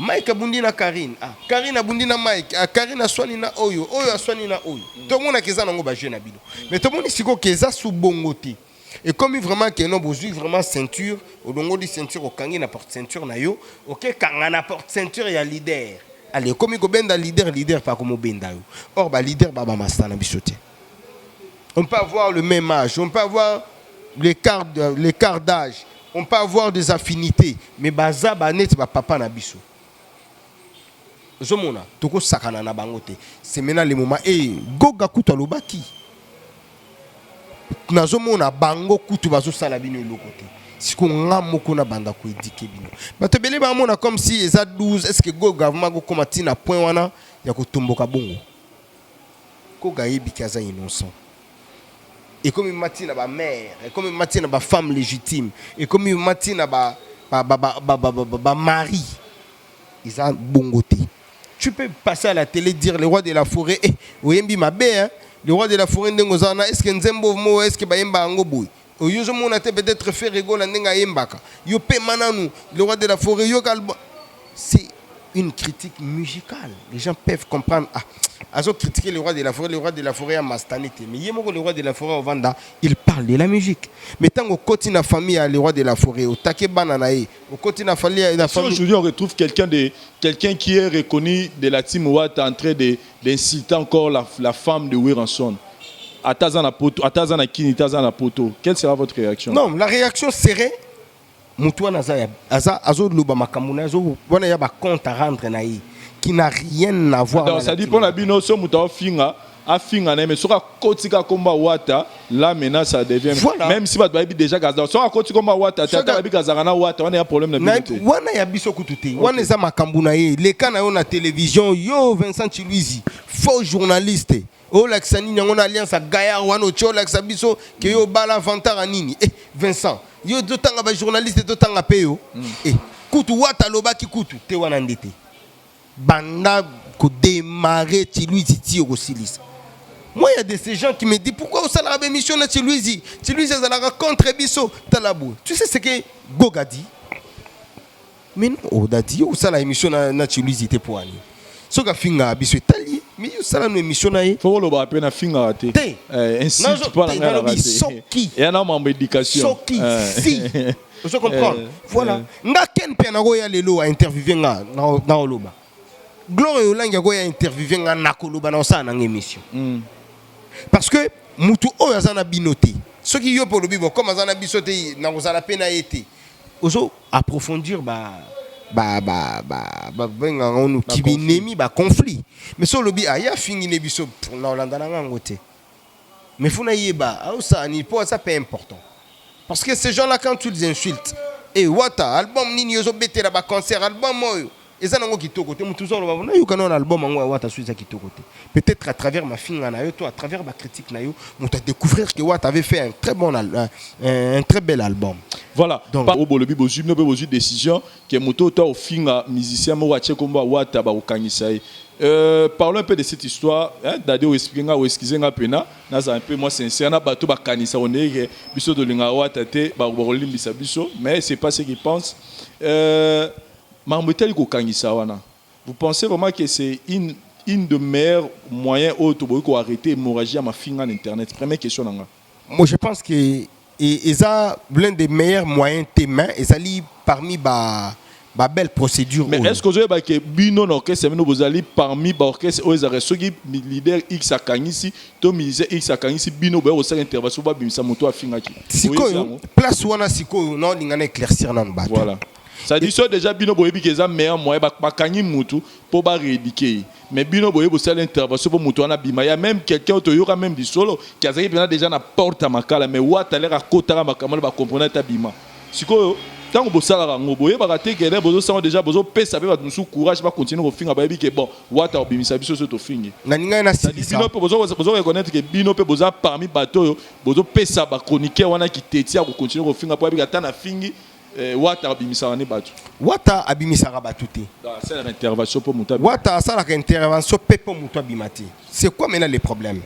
Mike abundi na Karine. Karine abundi na Mike. Karine aswani na oyo. Oyo aswani na oyo. Tout le monde a keza nango ba jeune na bino. Mais tout le monde siko keza sous bongote. Et comme vraiment que non besoin vraiment ceinture, au longo di ceinture au kangi na porte ceinture na yo, OK kanga na porte ceinture ya leader. Allez, comme ko benda leader pas comme benda yo. Or ba leader baba masta na bisote. On peut avoir le même âge, on peut avoir l'écart d'âge, on peut avoir des affinités, mais baza ba net ba papa na biso. Zomona, toko sakana na bangote. C'est maintenant le moment goga kutu lobaki. Na zomona bango kutu bazo sala bino lokote. Siko ngamoko na banda ko édiquer bino. Bato belé ba mona comme si eza 12, est-ce que goga vraiment go komati na point wana ya ko tomboka bongo. Goga yebi kaza innocent. Et comme il matin na ba mère, et comme il matin na ba femme légitime, et comme il matin na ba mari, ils ont bongoté. Tu peux passer à la télé dire le roi de la forêt, oyembi ma bé, le roi de la forêt ndengozana, est-ce que nzembo mo, est-ce que ba yemba ngoboy. Oyozo mo na te peut-être faire rigoler ndenga yembaka. Yo pe mananu, le roi de la forêt yo kalbo. C'est une critique musicale. Les gens peuvent comprendre. Ils ont critiqué le roi de la forêt à Mastanite. Mais le roi de la forêt au Vanda, il parle de la musique. Mais tant qu'on continue la famille à le roi de la forêt, au Take Bananae, au continue la famille à la famille. Aujourd'hui, on retrouve quelqu'un qui est reconnu de la team Watt en train d'insulter encore la femme de Wiranson. Atazana Kini, Atazana Poto. Quelle sera votre réaction? Non, la réaction serait. Moutouana azo luba makamuna azo wana ya ba compte à rendre naï qui n'a rien à voir. Donc ça dit pour la bino so muta finga na mais soka kotika komba wata là maintenant ça devient voilà. Même si ba baby déjà gaza soka kotika komba wata tata baby gazana wata wana ya problème na bino wana ya biso kutute wana za makambuna ye les kana yo na télévision yo Vincent Chiluizi faux journaliste o laksani nyango na alliance à Gaillard wana ocho laksa biso ke yo bala vantara nini Vincent yo d'autant ba journaliste d'autant peyo kutu wata lobaki kutu te wana ndete banda ko démarrer Chiluizi ti au silis. Moi il y a de ces gens qui me disent pourquoi au salaire émission na Chiluizi ça la contre biso talabo. Tu sais ce que Goga dit? Mais non, o dadi au salaire émission na Chiluizi te poani. Soka finga biso tali mais yo salaire no émission na ye. Faut lo ba pe na finga te. Ainsi tu pas la ngala soki. Et na membre éducation. Soki si. Je comprends. Voilà. Nga ken pe na go ya lelo a interviewer nga na oloba. Gloire Olangi go ya interviewer nga na koloba na sa na émission. Parce que mutu oyo azana binoté. Ce qui yo pour le bibo comme azana bisoté na kozala pe na été. Ozo approfondir benga onu kibinemi ba conflit. Mais so lobi aya fingi ne biso na Olanda na ngote. Mais funa yeba ça ni pour ça pas important. Parce que ces gens là quand tu les insultes et wata album nini yozo betela ba concert album moyo eza nango kitoko te mutu zo loba na yo kana album ngo wata suiza kitoko te. Peut-être à travers ma finga na yo toi à travers ma critique na yo mutu découvrir que Watt avait fait un très bel album. Voilà. Donc au bolobi bozu no be bozu décision que mutu to au finga musicien mo wache komba Watt ba okangisa. Parlons un peu de cette histoire. D'ailleurs, expliquer pena. Naza un peu moi sincère. Na bato ba kanisa onege biso de linga Watt te ba limbisa biso. Mais c'est pas ce qu'ils pensent. Vous pensez vraiment que c'est une de meilleurs moyens pour arrêter l'hémorragie à ma finga en internet? Première question. Moi je pense que ça l'un des meilleurs moyens témoins et ça lit parmi ba belle procédure. Mais est-ce que vous avez que bino orchestre vous allez parmi orchestre aux arrêts ceux qui leader X à Kanisi to musicien X à Kanisi bino ba au sein intervention ba bimisa moto a finga ki. Siko place wana siko non lingana éclaircir nan ba. Voilà. Ça dit ça déjà bino boyebi que ça meilleur moyen ba kanyi mutu pour ba rééduquer. Mais bino boyebi c'est l'intervention pour mutu na bima. Il y a même quelqu'un to yora même du solo qui a déjà na porte à makala mais Watt a l'air à kotara makala ba comprendre ta bima. Siko tant que bosala rango boye ba raté que bozo sang déjà bozo pesa be ba musu courage ba continuer au finga ba bi que bon wata obimisa biso so to fingi na ninga na silisa bino pe bozo reconnaître que bino pe boza parmi bateau bozo pesa ba chroniqueur wana ki tetia ko continuer au finga po bi ka tana fingi wata obimisa ne batu wata abimisa batu te c'est l'intervention pour muta wata ça la intervention pe pour muta bimati c'est quoi maintenant les problèmes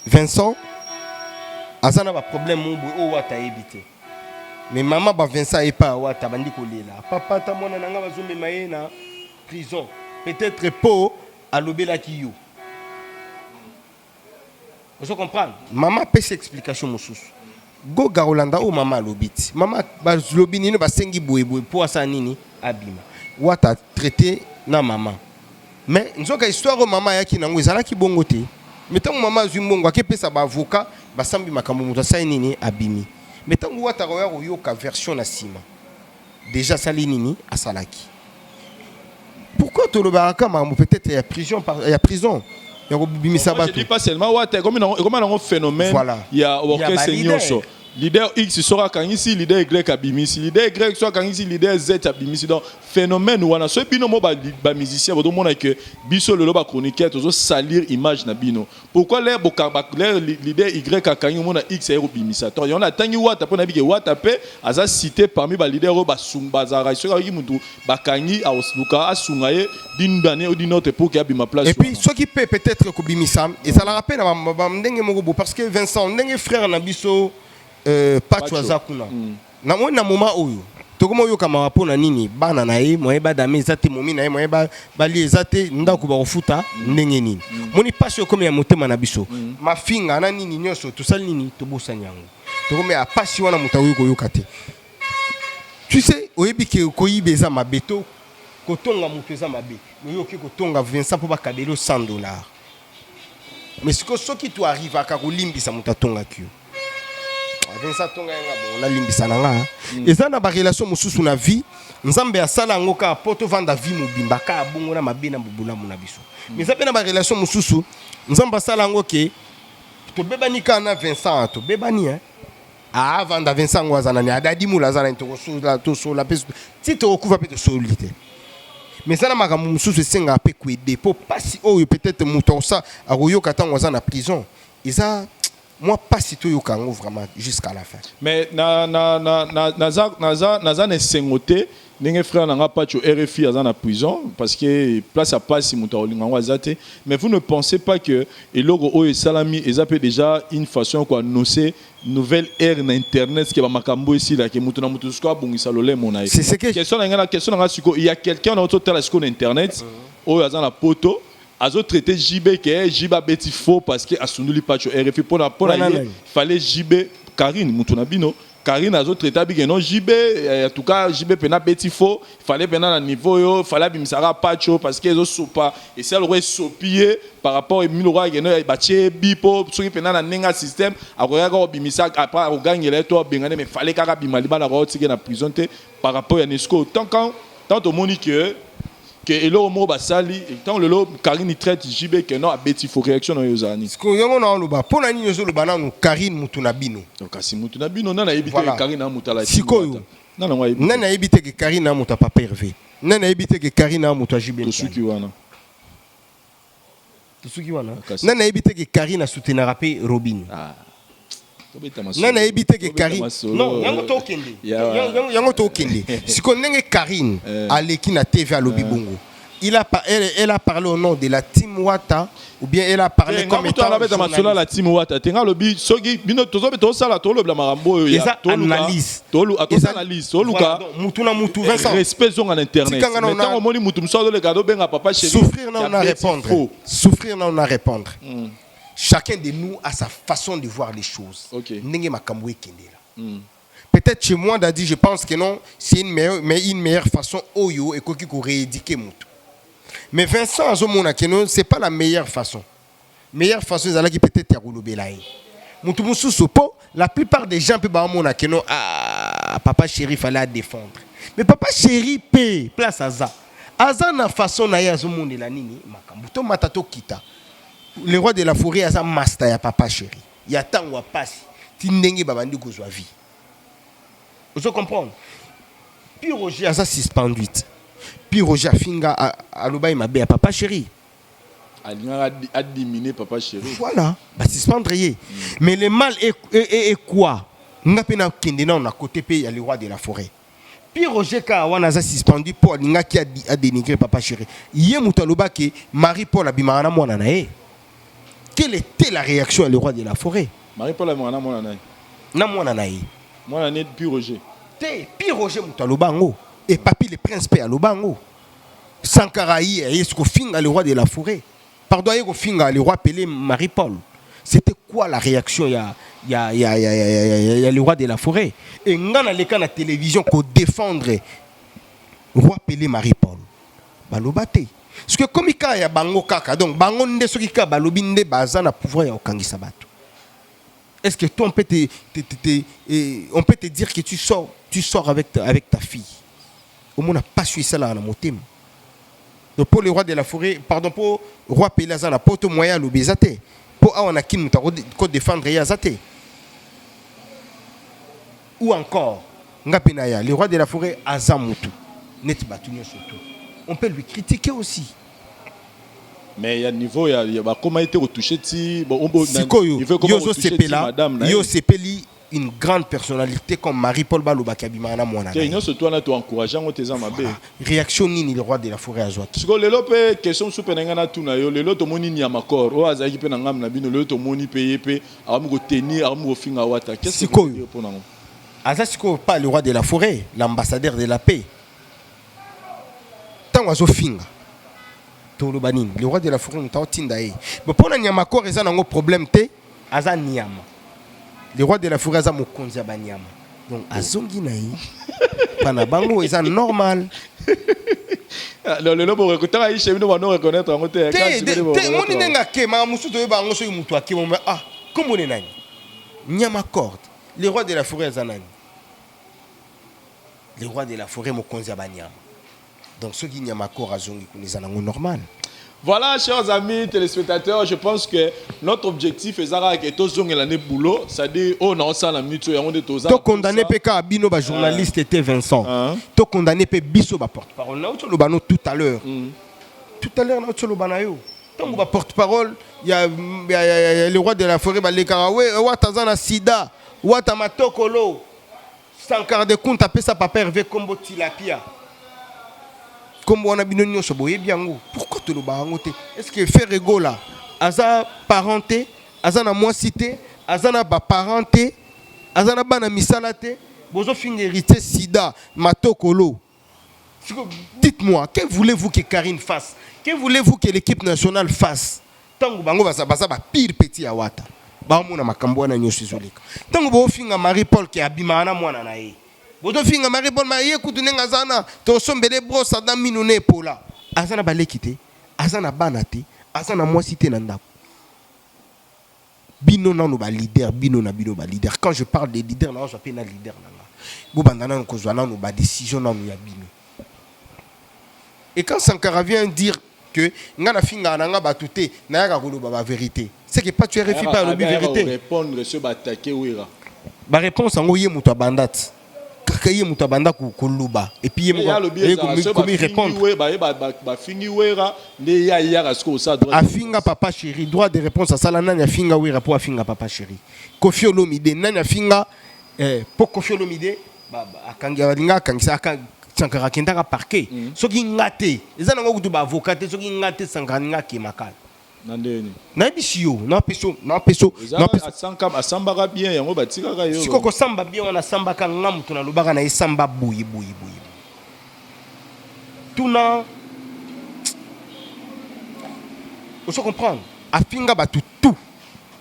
Vincent azana ba problème o wata ebité mais maman ba Vincent et pas wata bandi ko lela papa ta mona nanga bazombe maye na prison peut-être po alobela ki yo vous comprenez maman peut s'explication mususu go garolanda o mama lobiti mama ba lobini ne ba sengi boye po asa nini abima wata traité na maman mais nzoka histoire o mama yaki nango ezala ki bongo te metango mama zumbongo akepesa ba avocat ba sambi makambo muta sa nini abimi metango wata roya yoka version na sima déjà sali nini asalaki pourquoi to le baraka mambo peut-être il y a prison il y a je dis pas seulement wata comme un phénomène voilà. Il y a orchestre nyonso leader X sera quand ici leader Y abimisi leader Y soit quand ici leader Z abimisi donc phénomène wana so bino mo ba musicien bodo mona que biso le ba chroniqueur tozo salir image na bino pourquoi les leader Y quand mona X ayo bimisa to on a tangi wata pona bi ke wata pe aza cité parmi ba leader ba sumba za ra so ki mutu ba kangi a osluka asungaye d'une année ou d'une autre pour qu'il y ait ma place et puis ce qui peut peut-être ko bimisa et ça la rappelle na ndenge moko parce que Vincent ndenge frère na biso Pacho azakuna na mo na moment oyo tokoma yo kama wapona nini bana na ye moye ba dame zate momi na ye moye ba li zate ndako ba kofuta ndenge nini moni passion comme ya motema na biso mafinga na nini nyoso to sali nini to bosa nyango tokoma ya passion wana mutawi ko yokate tu sais oyebi ke ko yibeza mabeto kotonga mutu eza mabe yo ki kotonga Vincent po ba kadelo $100 mais ce qui tu arrive à kolimbisa mutatonga kyo Vincent tonga nga bon na limbisa nanga eza na ba relation mususu na vie nzambe asala ngo ka poto vanda vie mobimba ka bongo na mabe na bubula mona biso mais ça pe na ba relation mususu nzambe asala ngo ke to bebani kana Vincent to bebani vanda Vincent ngo azana ni adadi mula azana to so la peso ti to okuva pe to solite mais ça na makambo mususu senga pe kwede po pasi oyo peut-être muto ça aroyo katango azana prison eza moi pas si tout yokango vraiment jusqu'à la fin mais naza ne sengote ndenge frère nanga Pacho RFI aza na prison parce que place à passe muto olingango azate mais vous ne pensez pas que eloko oyo salami ezape déjà une façon quoi annoncer nouvelle ère na internet ce qui va makambo ici là que muto na muto sko bongisa lole mona c'est ce que question nanga siko il y a quelqu'un dans autour de sur internet oyo aza na poto azo traité JB que JB beti faux parce que asunduli Pacho RFI pour il fallait JB Karine mutuna bino Karine azo traité bi que non JB en tout cas JB pena beti faux il fallait pena na niveau yo fallait bimsara Pacho parce que ezo sopa et ça aurait sopier par rapport à milora que no ba che bipo soki pena na nenga système akoya ko bimisa après au gagner les to bengane mais fallait kaka bimali ba la ko tike na prison te par rapport à Nesco tant au monique que elo mo basali tant le lo Karine traite JB que non abeti faux réaction no yozani ko yongo na loba pona nini yozo loba nanu Karine mutuna bino donc kasi mutuna bino nana ebite Karine na mutala sikoyo nana ebite que Karine na muta papa Hervé nana ebite que Karine na muta JB to suki wana nana ebite que Karine soutenira pe Robin nana ebite que Karine non yango to kende siko ndenge Karine aleki na TV à lobi bongo elle a parlé au nom de la team Wata ou bien elle a parlé comme étant la team Wata tenga lobi soki bino tozo beto sala to lobla marambo ya to analyse to luka mutu na mutu Vincent respect zonga na internet mais tant moni mutu msalo le gado benga papa chéri souffrir na on a répondre chacun de nous a sa façon de voir les choses. Ndenge makambo ekendela. Peut-être chez moi Dadi je pense que non, c'est une meilleure façon oyo et koki ko rééduquer mutu. Mais Vincent azomona que non, c'est pas la meilleure façon. Meilleure façon ezala qui peut-être ya kolobela ye. Mutu mususu po la plupart des gens pe ba mona que non papa chéri fallait défendre. Mais papa chéri pe place aza. Aza na façon na ya azomona nini makambo to matato kita. Le roi de la forêt a sa master ya papa chéri. Il y a tant ou passe. Ti ndenge babandi kozwa vie. Vous comprenez? Puis Roger a suspendu. Puis Roger a finga à l'obaï ma bé à papa chéri. A diminué papa chéri. Voilà, bah suspendre. Mais le mal est quoi? N'a pas na kindena on a côté pays à le roi de la forêt. Puis Roger ka wana za suspendu pour ninga qui a dénigré papa chéri. Yé mutaloba que Marie-Paul abimana mwana na e. Quelle était la réaction à le roi de la forêt? Marie-Paul abimana mwana na e. Na mwana na e. Mwana na puis Roger. Puis Roger mutaloba ngo et papi le prince pe alobango. Sankara yi est-ce qu'on finga le roi de la forêt? Pardon, il finga le roi appelé Marie-Paul. C'était quoi la réaction? Il y a le roi de la forêt. Et on a les cas de la télévision qu'on défendre le roi appelé Marie-Paul. Balobate. Parce que comme il y a bango kaka, donc bango nde soki ka balobi nde baza na pouvoir ya okangisa bato. Est-ce que toi on peut te dire que tu sors avec ta fille? Au moins on n'a pas su ça là dans mon thème. Donc pour le roi de la forêt, pardon, pour le roi Pelazana, pour tout moyen l'obésité, pour avoir un kim qu'on défendre Yazate. Ou encore, Ngapenaya, le roi de la forêt Azamutu, net batunyo surtout. On peut lui critiquer aussi. Mais il y a niveau, il y a comment il était retouché si bon, il veut comment retoucher madame. Yo sepeli une grande personnalité comme Marie-Paul Baloba Kabimana Mwana. Il y a surtout on encourageant on tes amabé. Réaction ni le roi de la forêt à Zoaki. Parce que le lopé question super ngana tuna yo le loto moni ni amakor o azaki pe ngam na bino le loto moni payé amu tenir amu finga wata. Qu'est-ce que vous dire pour nous? Azasiko pas le roi de la forêt, l'ambassadeur de la paix. Tant oiseau finga. Le roi de la forêt nous tindae. Mais pour Nyamakor ils ont un problème te aza Nyama. Le roi de la forêt aza mokonzi ya Banyama. Donc azongi naï. Panabango ils sont normal. Le lobo recruteur a chez nous va nous reconnaître en côté. Mon ninga ke ma musu to bango so mutu ake mo ah comment on est nani? Nyamakor. Le roi de la forêt aza nani? Le roi de la forêt mokonzi ya Banyama. Donc ceux qui n'y a pas encore azongi c'est normal. Voilà, chers amis téléspectateurs, je pense que notre objectif est que tous l'année boulot, c'est-à-dire on a ça la minute et on est tous. To condamné PK Bino ba journaliste était Vincent. To condamné pe biso ba porte-parole. Na le bano tout à l'heure. Tout à l'heure na le banayo. Tant ba porte-parole, il y a le roi de la forêt ba le karawe, wa tazana sida, wa tamatokolo. Sankara de compte apé sa papa Hervé Kombo tilapia. Comme on a bien soboye biango. Pourquoi tu le barangote? Est-ce que faire égaux là, aza parenté, aza na moi cité, aza na ba parenté, aza na bana misalate, bozo fin hérité sida, matokolo. Dites-moi, que voulez-vous que Karine fasse? Que voulez-vous que l'équipe nationale fasse? Tango bango basa ba pire petit awata. Ba mona makambo na nyoshi zolika. Tango bo finga Marie-Paul qui abimana mwana na ye. Bodo finga Marie-Paul ma ye kutunenga zana to sombele brosa na minune pola. Azana balekite, azana banate, azana moi cité nanda. Bino na no ba leader, bino na leader. Quand je parle des leaders, na je appelle na leader nanga. Bo bandana no kozwana no ba décision na no ya bino. Et quand Sankara vient dire que ngana finga nanga batute na ya koloba ba vérité. C'est que pas tu RFI pas le vérité. Répondre sur attaquer ouira. Ba réponse en oye muto bandate. Kakaye muto banda kuluba et puis comment répondre. Ba fingi ouira ne ya ya ce que ça doit. Afinga papa chéri droit de réponse à ça la nanya finga ouira pour afinga papa chéri. Kofi Olomide nanya finga pour Kofi Olomide ba akanga linga kangisa Sankara kenda parquet. Soki ngate ezana ngo kutuba avocat soki ngate Sankara ngaki makala. Nandeni. Na bisio, na peso. Asamba bien yango batika ka yo. Siko ko samba bien on a samba ka ngamu tuna lubaka na samba boyi. Tuna on se comprend. Afinga ba tout.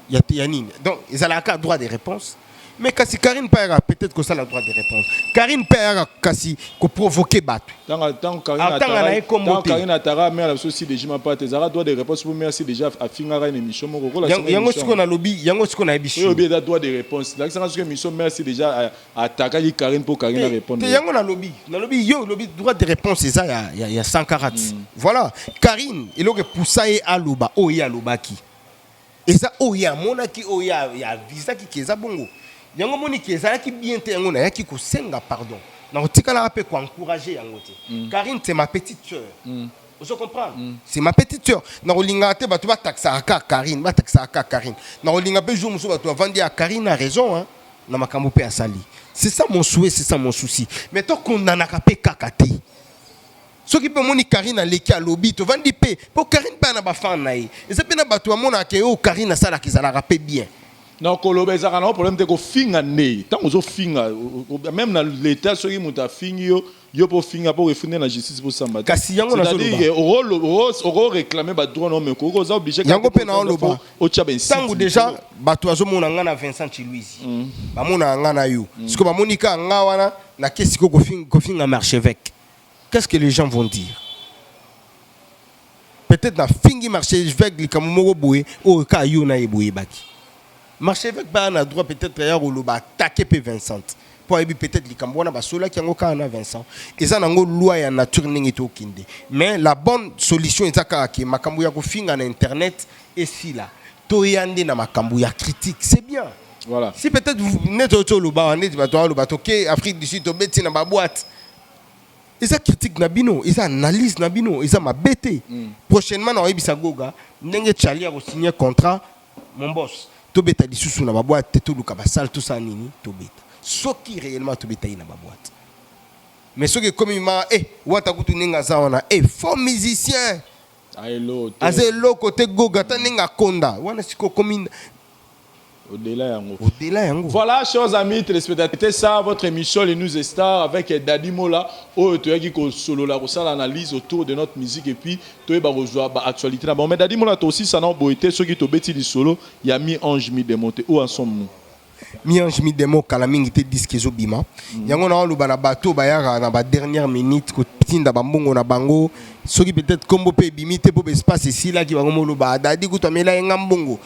Ya nini. Donc ils ont le droit de réponse. Mais kasi Karine Payara peut-être que ça la droit de réponse. Karine Payara kasi ko provoquer battu. Tant Karine Atara mais la souci de Jima pas tes droit de réponse pour merci déjà à finira une émission moko la. Yango siko na lobby, yango siko na bishi. Oui, bien droit de réponse. Là ça que émission merci déjà à attaquer Karine pour Karine répondre. Yango na lobby. Na lobby yo lobby droit de réponse c'est ça il y a 140. Voilà, Karine il a poussé à Luba, o ya Lubaki. Et ça o ya monaki o ya visa qui keza bongo. yango moni ki ezalaki bien te yango na yaki kosenga pardon na kotikala ape ko encourager yango te. Karine c'est ma petite sœur. Vous comprenez? C'est ma petite sœur. Na kolinga te bato ba taxa ka Karine, ba taxa ka Karine. Na kolinga pe jour muso bato vandi à Karine a raison hein. Na makambo pe asali. C'est ça mon souhait, c'est ça mon souci. Mais tant qu'on en a capé kakati. Ce qui peut moni Karine leki à lobby to vandi pe pour Karine pa na ba fan na yi. Et ça pe na bato mona ke o Karine sala ki zala rapé bien. Non, Kolobe, ça a un problème de finga né. Tant que finga, même dans l'état, ceux qui montent à finga, yo pour finga pour refuser la justice pour s'en battre. C'est-à-dire, au réclamer bah droit non mais qu'on a obligé. Yango pe na on loba. Tango déjà, bato azo mona ngana Vincent Chiluizi. Ba mona ngana yo. Parce que ba Monica ngawana na kesi ko finga Marchevêque. Qu'est-ce que les gens vont dire? Peut-être na fingi Marchevêque likamomoko boye o ka yo na eboye baki. Marché avec un droit peut-être d'ailleurs au loba attaquer P Vincent pour peut-être les Cambouana basola qui ont encore Vincent et ça n'a pas loi et nature n'ingito kinde mais la bonne solution est ça que makambu ya ko finga na internet et si là toyande na makambu ya critique c'est bien voilà si peut-être vous n'êtes au loba on est bato loba toké Afrique du Sud to beti na ba boîte et ça critique na bino et ça analyse na bino et ça m'a bêté prochainement na ebisa goga ndenge chali a signer contrat mon boss tobeta lisusu na baboîte te toluka basal tout ça nini tobeta soki réellement tobeta ina baboîte mais soki comme ma wata kutu ninga zawana faux musicien azelo côté goga ta ninga konda wana siko comme au-delà yango. Voilà, chers amis téléspectateurs, c'était ça votre émission Les News Stars avec Daddy Mola. Qui solo la l'analyse autour de notre musique et puis tu vas rejoindre l'actualité. Mais Daddy Mola, toi aussi, ça n'a pas été ceux qui t'ont bêti du solo. Il y a mi-ange, mi-démonté. Où en sommes-nous? Mi-ange, mi-démo, Kalamingi te disque Zobima. Yango na luba na bateau bayara na ba dernière minute ko tinda bambongo na bango. Ceux qui peut-être comme peut bimiter pour espace ici là qui va comme luba dadi kuta mela ngambongo.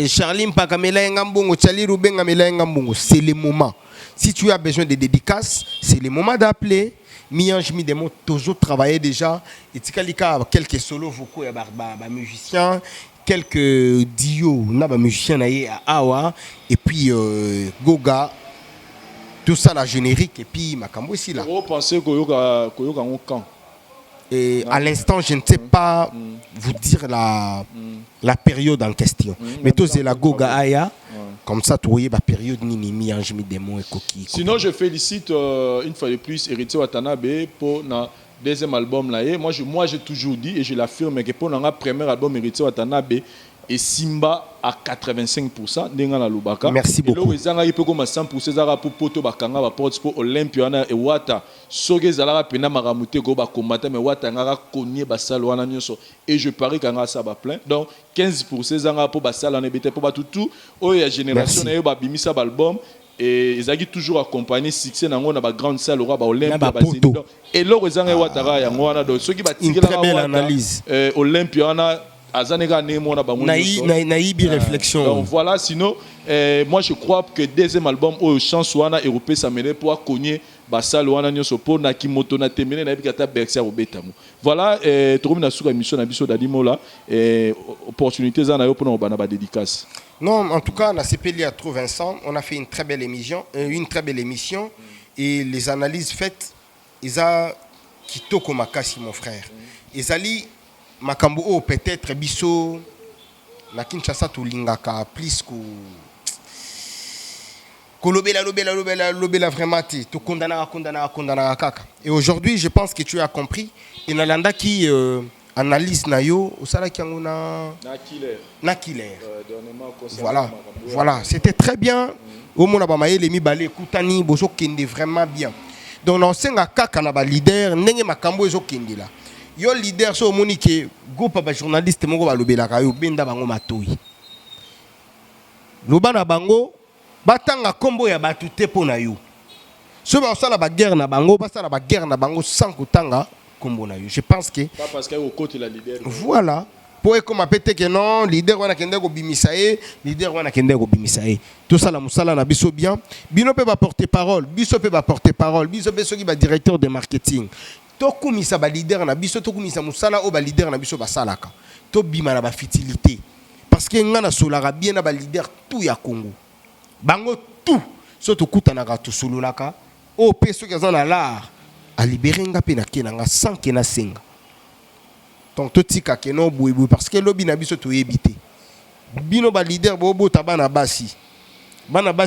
Charline pa kamela ngambongo, Charlie Rubenga mela ngambongo. C'est le moment. Si tu as besoin de dédicaces, c'est le moment d'appeler. Mi-ange, mi-démo, toujours travailler déjà. Et tikalika quelques solos vocaux ya ba musiciens. Quelques dios, naba musiciens à Awa et puis Goga, tout ça la générique et puis Makambo ici là. Vous pensez koyoka camp? Et à l'instant, je ne sais pas vous dire la période en question. Mais tout c'est la Goga Aya. Comme ça, tu vois la période ni mi-ange, mi-démon et coquille. Sinon, je félicite une fois de plus Héritier Watanabe pour na deuxième album là. Moi j'ai toujours dit et je l'affirme que pour notre premier album Héritier Watanabe et Simba à 85% n'enga na lubaka. Merci beaucoup. Et là ils peut comme 100% zara pour poto bakanga ba porte pour Olympiana et Wata soge zala pena maramute ko ba combattre mais Wata ngara konnie ba salwana nyoso et je parie kanga ça ba plein. Donc 15% zanga pour ba salana bete pour ba tout o ya génération na yo ba bimisa ba album. Et ils ont toujours accompagné succès dans la grande salle au roi Olympia et là ils ont watara ya ngwana donc ceux qui va tirer très belle analyse Olympia na azanega nemo na bango naïbi réflexion donc voilà sinon moi je crois que deuxième album au chance wana européen ça m'aider pour cogner basal wana nyoso po na kimoto na temene na bikata berxia obetamu voilà tokomi na suka émission na biso dadimola opportunité za na yo pour na ba dédicace. Non, en tout cas, on a CPLI à Trop Vincent. On a fait une très belle émission. Et les analyses faites, ils ont Kitoko Makasi, mon frère. Ils ont Makambo, peut-être Bisso, na Kinshasa, tout Lingaka, plus que. Lobela vraiment, tu condamnes. Et aujourd'hui, je pense que tu as compris. Et Nalanda qui. Analyse nayo osala kiango na killer voilà c'était très bien au mona ba mayele mi balé kutani bozo kende vraiment bien donc on senga kaka na ba leader ndenge makambo ezo kende la yo leader so moni ke groupe ba journaliste moko ba lobela ka yo benda bango matoyi loba na bango batanga kombo ya batu te pona yo so ba osala ba guerre na bango sans kutanga. Je pense que pas parce qu'au côté la leader. Voilà. Pour comme appeler que non, leader wana kende ko bimisae, leader wana kende ko bimisae. Tout ça la musala na biso bien. Bino peut pas porter parole, biso peut pas porter parole, biso peut qui ba directeur de marketing. To kumisa ba leader na biso to kumisa musala o ba leader na biso ba salaka. To bima na ba futilité. Parce que ngana solara bien na ba leader tout ya Congo. Bango tout soto kutanaka to sololaka o pe soki aza na l'art a libérer nga pe na kenanga sans que na senga donc to tika ke no boye parce que lobi na biso to yebité bino ba leader bo bota bana basi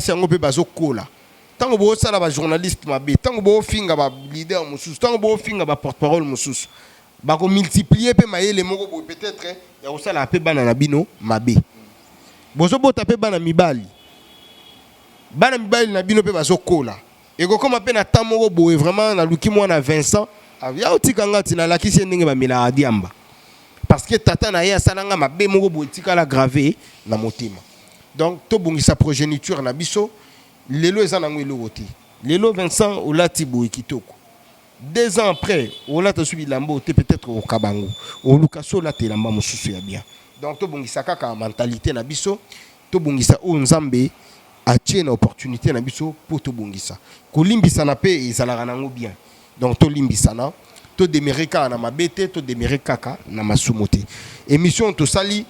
yango pe bazo kola tango bo sala ba journaliste mabe tango bo finga ba leader mususu tango bo finga ba porte-parole mususu ba ko multiplier pe mayele moko bo peut-être ya ko sala pe bana na bino mabe bozo bota pe bana mibali na bino pe bazo kola et comme pe na temps moko boye vraiment na luki mwana Vincent ya otikanga tina la kisi ndenge ba mila adiamba parce que tata na ya salanga mabe moko boye tikala gravé na motema donc to bongisa progéniture na biso lelo eza nango eloko te lelo Vincent olati boye kitoko 2 ans après olata subi lambo te peut-être au kabango olukaso olata lamba mosusu ya bien donc to bongisa kaka mentalité na biso to bongisa o nzambe atie na opportunité na biso pour to bongisa kolimbisa na pe ezalaka nango bien donc to limbisana to demereka na mabete to demereka kaka na masumote émission to sali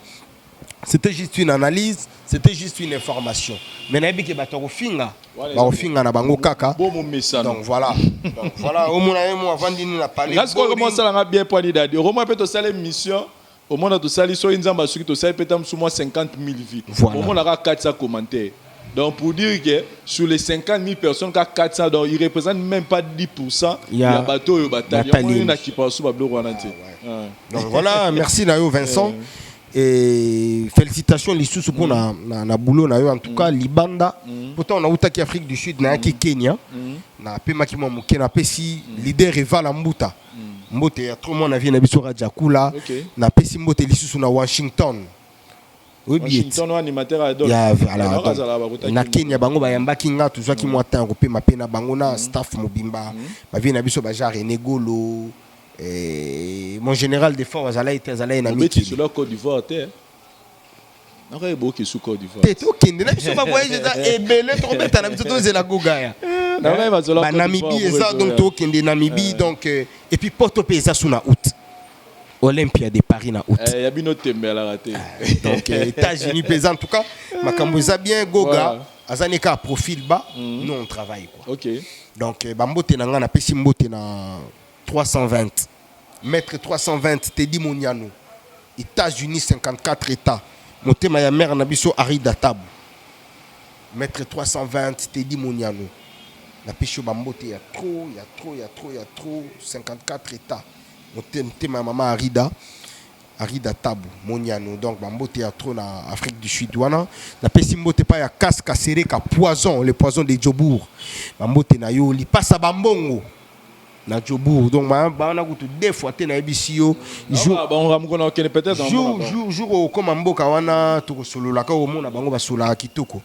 c'était juste une analyse, c'était juste une information. Mais nabi ke bato finga, ba finga na bango kaka. Donc voilà. Donc voilà, au moins avant de nous parler. Est-ce que comment ça l'a bien poigné d'adi. Au moins peut to sala émission, au moins to sali so inzamba suki to sali peut-être sous moi 50 000 vies. Au moins on aura 400 commentaires. Donc pour dire que sur les 50 000 personnes, 400, donc ils ne représentent même pas 10%. Il y a un bateau et un bataillon. Il y en a qui passent sous Bablo Rouananti. Donc voilà, merci Nayo Vincent. Et félicitations les sous pour na boulot Nayo en tout cas Libanda. Pourtant on a outaki Afrique du Sud na ki Kenya. Na pema ki mo na pesi leader Eva la Mbuta. Mbote ya trop monde na vie na biso Radjakula. Na pesi mbote les sous na Washington. Washington ou animateur à Adolphe. Na Kenya bango bayamba kinga tuzwa ki mwata ko pe mapena bango na staff mobimba ba vie na biso ba genre Negolo mon général des forces azala na miti sur la Côte d'Ivoire terre. Na ka ebo ki sous Côte d'Ivoire. Te to kende na biso ba voyage za ebele to beta na biso to zela gogaya. Na ka ba zola Namibie eza donc to kende Namibie donc et puis Porto Pesa sous na août. Olympia de Paris na août. Il y a bien notre tembe à la raté. Donc États-Unis pesant en tout cas, makambo za bien goga, azaneka profil bas, nous on travaille quoi. OK. Donc bambote na nga na pesi mbote na 320. Mètre 320 Teddy Moniano. États-Unis 54 états. Motema ya mère na biso Arida Tabu. Mètre 320 Teddy Moniano. Na pesi bambote ya trop 54 états. Motema maman Arida Tabu Moniano donc bambote ya trop na Afrique du Sud wana na pesi mbote pa ya casque serré ka poison le poison de Djobour bambote na yo li passa bambongo na Djobour donc ba na kutu deux fois te na ebisio jour comme mboka wana to solola ka o mona bango basola kitoko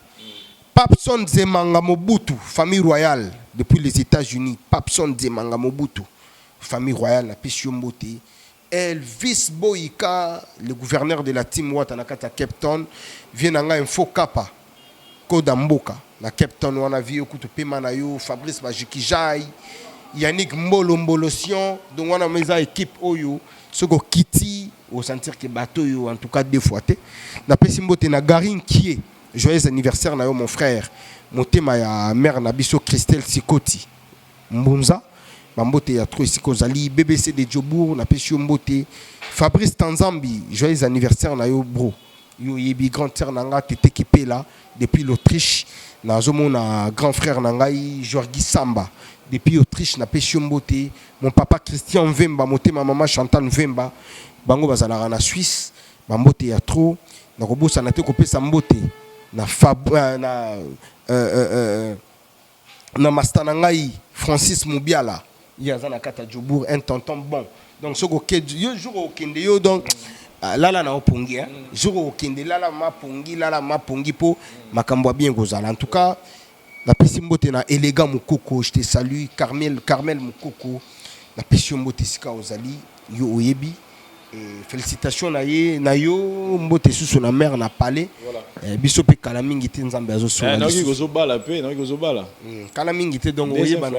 Papson Zemanga Mobutu famille royale depuis les États-Unis Papson Zemanga Mobutu famille royale na pesi mbote Elvis Boyka, le gouverneur de la team Watanakata Cape Town, vient dans un faux capa, Kodamboka, la Cape Town, on a vu Okutu Pemanayo, Fabrice Bajikijai, Yannick Mbolo-Mbolosion, donc on a mis une équipe Oyo, ce que Kitty, au sentir que bateau, en tout cas deux fois. Na Pessimbote na Garin Kie, joyeux anniversaire, na yo, mon frère, mon thème à mère Nabiso Christelle Sikoti, Mbunza. Bambote ya trop ici kozali BBC de Djobour na pesio mbote Fabrice Tanzambi joyeux anniversaire na yo bro yo yebi grand terre nanga tete kipela depuis l'Autriche na zomo na grand frère nangai Jorgi Samba depuis Autriche na pesio mbote mon papa Christian Mvemba moté ma maman Chantal Mvemba bango bazala na Suisse bambote ya trop na kobosa na te kopesa mbote na na mastana ngai Francis Mubiala il y a un kata Djobour un tonton bon donc ce que jour au kende yo donc là na opongi jour au kende là ma pongi po makambo bien gozala en tout cas la pesimbote na élégant mukoko je te salue Carmel mukoko la pesimbote sika ozali yo oyebi et félicitations na yo mbote susu na mère na palais biso pe kala mingi te nzambe azo so na gozo bala pe na gozo bala kala mingi te donc oyeba na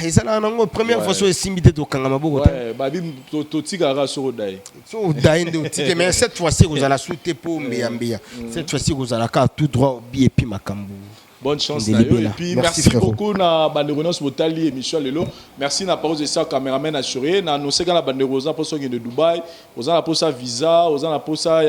ezala nango première fois so esimbi te tokanga maboko te babi totikaka soko dai so dai nde otike mais cette fois-ci kozala sute po mbeyambeya cette fois-ci kozala ka tout droit obi epi makambo bonne chance Ndeli na yo. Et Bella. puis Merci, merci frérot. beaucoup na banderonos Botali émission lelo. Merci na pause de ça caméraman assuré na annoncé que la banderosa pour de Dubaï, aux ana pour ça visa, aux ana pour ça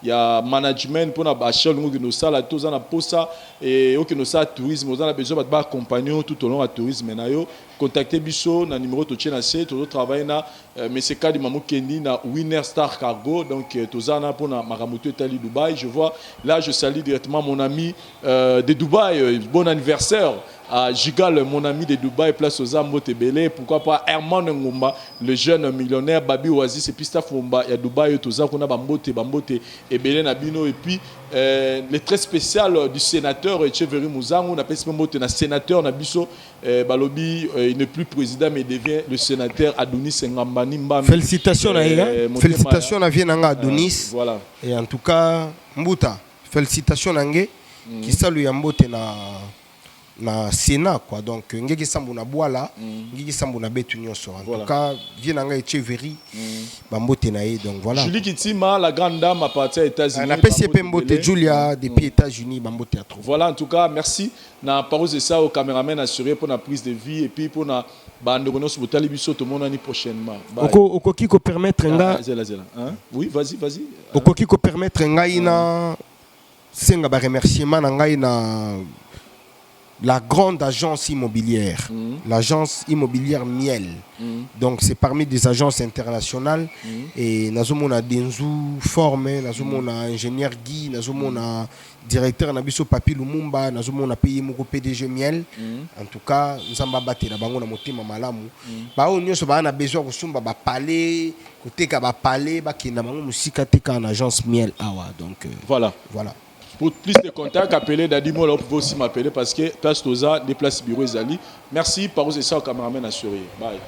ya management pour na bachel ngo no sala tous ana pour ça et au que no ça tourisme, aux ana besoin ba accompagner tout au long à tourisme na yo. Contactez Bisso na numéro to tchena C, to travailler na mais c'est cas du Mamou Kendi na Winner Star Cargo donc tozana pour na Maramoto Italie Dubaï. Je vois là je salue directement mon ami de Dubaï, bon anniversaire à Gigal, mon ami de Dubaï, place aux Ambo Tebele, pourquoi pas Herman Ngomba, le jeune millionnaire, Babi Oasis, et puis Staff Ngomba, il y a Dubaï, tout ça, qu'on a Bambote, et Belén Abino, et puis le très spécial du sénateur Echeverry Mouzang, on appelle ce moment un sénateur, Nabiso, Balobi, il n'est plus président, mais il devient le sénateur Adonis Ngambani Mbami. Félicitations à Félicitations à Vienanga Adonis. Voilà. Et en tout cas, Mbuta, félicitations à Nge, qui salue Yambote na Sénat quoi donc ngeki sambu na boala ngeki sambu na betu nyonso en tout cas Vienanga Echeverry bambote na ye donc voilà Julie Kitima la grande dame à partir des États-Unis na PCP mbote Julia depuis États-Unis bambote à trop. Voilà en tout cas merci na pause de ça au caméraman assuré pour la prise de vie et puis pour na banderonos botali biso tout le monde l'année prochainement. Okoki ko permettre nga oui vas-y okoki ko permettre nga ina senga ba remerciement na ngai na la grande agence immobilière, l'agence immobilière Miel. Donc c'est parmi des agences internationales. Et nous avons Denzu formé, nous avons ingénieur Guy, nous avons directeur Nabiso Papi Lumumba, nous avons pays mon PDG Miel. En tout cas, nous avons battu la bango na motema malamu. Ba on yo so ba na besoin kusumba ba palais, côté ka ba palais, ba ki na bango musika teka en agence Miel awa. Donc voilà. Pour plus de contacts, appelez Dadimo, là, vous pouvez aussi m'appeler parce que Place Toza, des places bureaux Zali. Merci, par vous et ça au caméraman assuré. Bye.